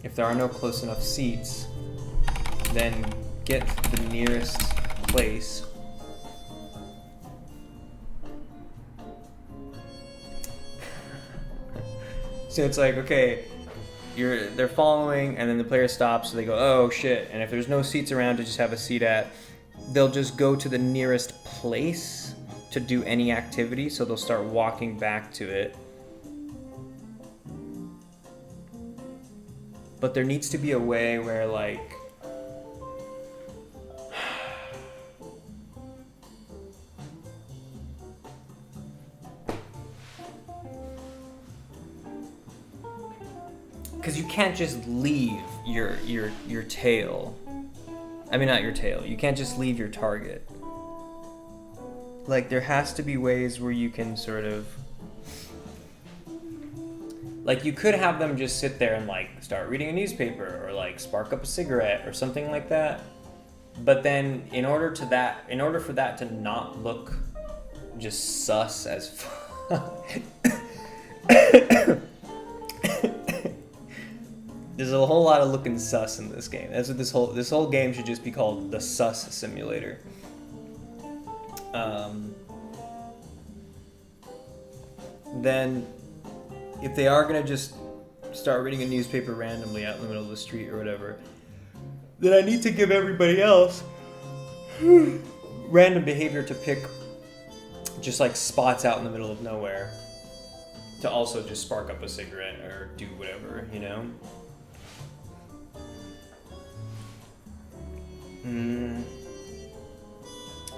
If there are no close enough seats, then get the nearest place. So it's like, okay, they're following, and then the player stops, so they go, oh shit, and if there's no seats around to just have a seat at, they'll just go to the nearest place to do any activity, so they'll start walking back to it. But there needs to be a way where, like, because you can't just leave your tail. I mean, not your tail. You can't just leave your target. Like, there has to be ways where you can sort of... Like, you could have them just sit there and, like, start reading a newspaper or, like, spark up a cigarette or something like that. But then, in order for that to not look just sus as fuck... There's a whole lot of looking sus in this game. That's what this whole game should just be called the Sus Simulator. Then, if they are gonna just start reading a newspaper randomly out in the middle of the street or whatever, then I need to give everybody else random behavior to pick just like spots out in the middle of nowhere to also just spark up a cigarette or do whatever, you know?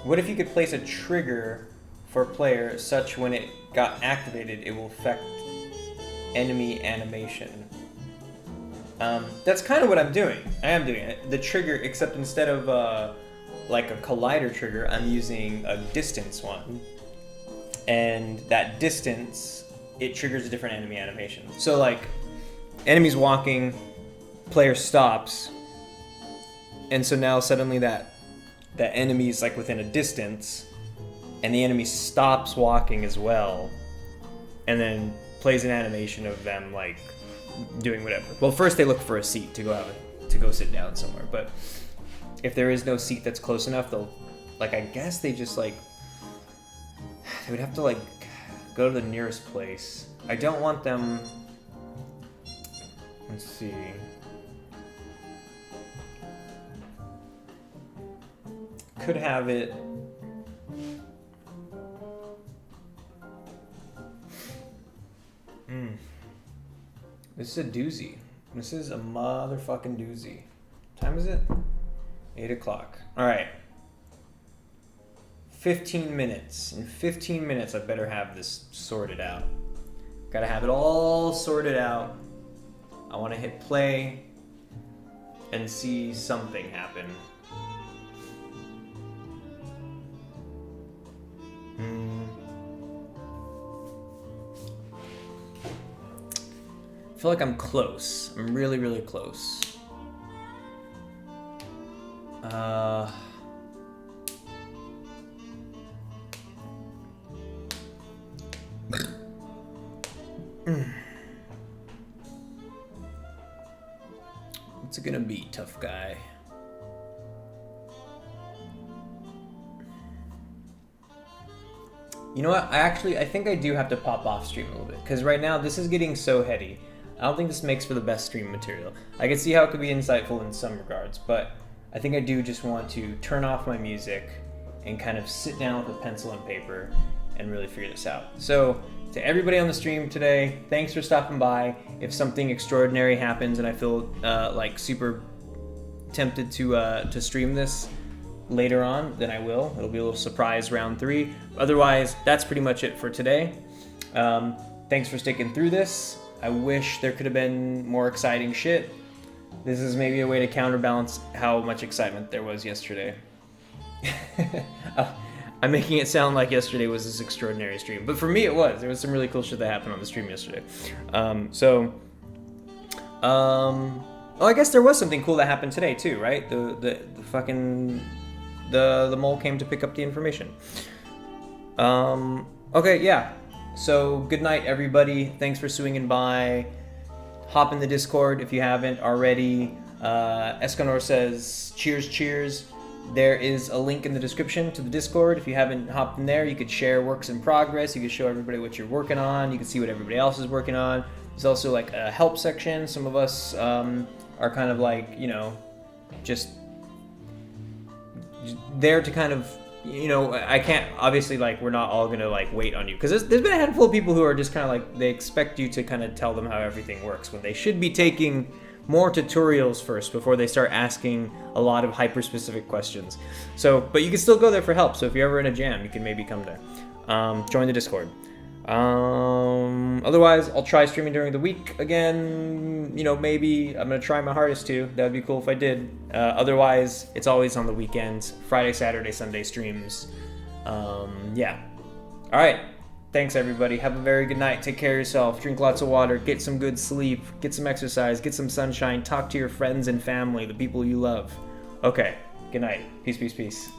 What if you could place a trigger for a player such when it got activated it will affect enemy animation? That's kind of what I'm doing. I am doing it. The trigger, except instead of like a collider trigger, I'm using a distance one. And that distance, it triggers a different enemy animation. So like, enemy's walking, player stops, and so now suddenly that enemy's like within a distance, and the enemy stops walking as well, and then plays an animation of them like doing whatever. Well, first they look for a seat to go sit down somewhere, but if there is no seat that's close enough, they'll, like, I guess they just like, they would have to like go to the nearest place. I don't want them, let's see. Could have it. This is a doozy. This is a motherfucking doozy. What time is it? 8 o'clock. Alright. 15 minutes. In 15 minutes, I better have this sorted out. Gotta have it all sorted out. I want to hit play and see something happen. I feel like I'm close. I'm really, really close. What's it gonna be, tough guy? You know what? I think I do have to pop off stream a little bit, because right now this is getting so heady. I don't think this makes for the best stream material. I can see how it could be insightful in some regards, but I think I do just want to turn off my music and kind of sit down with a pencil and paper and really figure this out. So, to everybody on the stream today, thanks for stopping by. If something extraordinary happens and I feel like super tempted to stream this later on, then I will. It'll be a little surprise round 3. Otherwise, that's pretty much it for today. Thanks for sticking through this. I wish there could have been more exciting shit. This is maybe a way to counterbalance how much excitement there was yesterday. I'm making it sound like yesterday was this extraordinary stream, but for me it was. There was some really cool shit that happened on the stream yesterday. I guess there was something cool that happened today too, right? The mole came to pick up the information. Okay, yeah. So good night, everybody. Thanks for swinging by. Hop in the Discord if you haven't already. Escanor says, cheers, cheers. There is a link in the description to the Discord. If you haven't hopped in there, you could share works in progress. You could show everybody what you're working on. You can see what everybody else is working on. There's also like a help section. Some of us are kind of like, you know, just there to kind of, you know, I can't, obviously, like, we're not all gonna like wait on you, because there's been a handful of people who are just kind of like, they expect you to kind of tell them how everything works when they should be taking more tutorials first before they start asking a lot of hyper-specific questions. So, but you can still go there for help. So if you're ever in a jam, you can maybe come there. Join the Discord. Otherwise, I'll try streaming during the week again. You know, maybe I'm gonna try my hardest to. That'd be cool if I did. Otherwise, it's always on the weekends. Friday, Saturday, Sunday streams. Yeah. All right. Thanks, everybody. Have a very good night. Take care of yourself. Drink lots of water. Get some good sleep. Get some exercise. Get some sunshine. Talk to your friends and family, the people you love. Okay. Good night. Peace, peace, peace.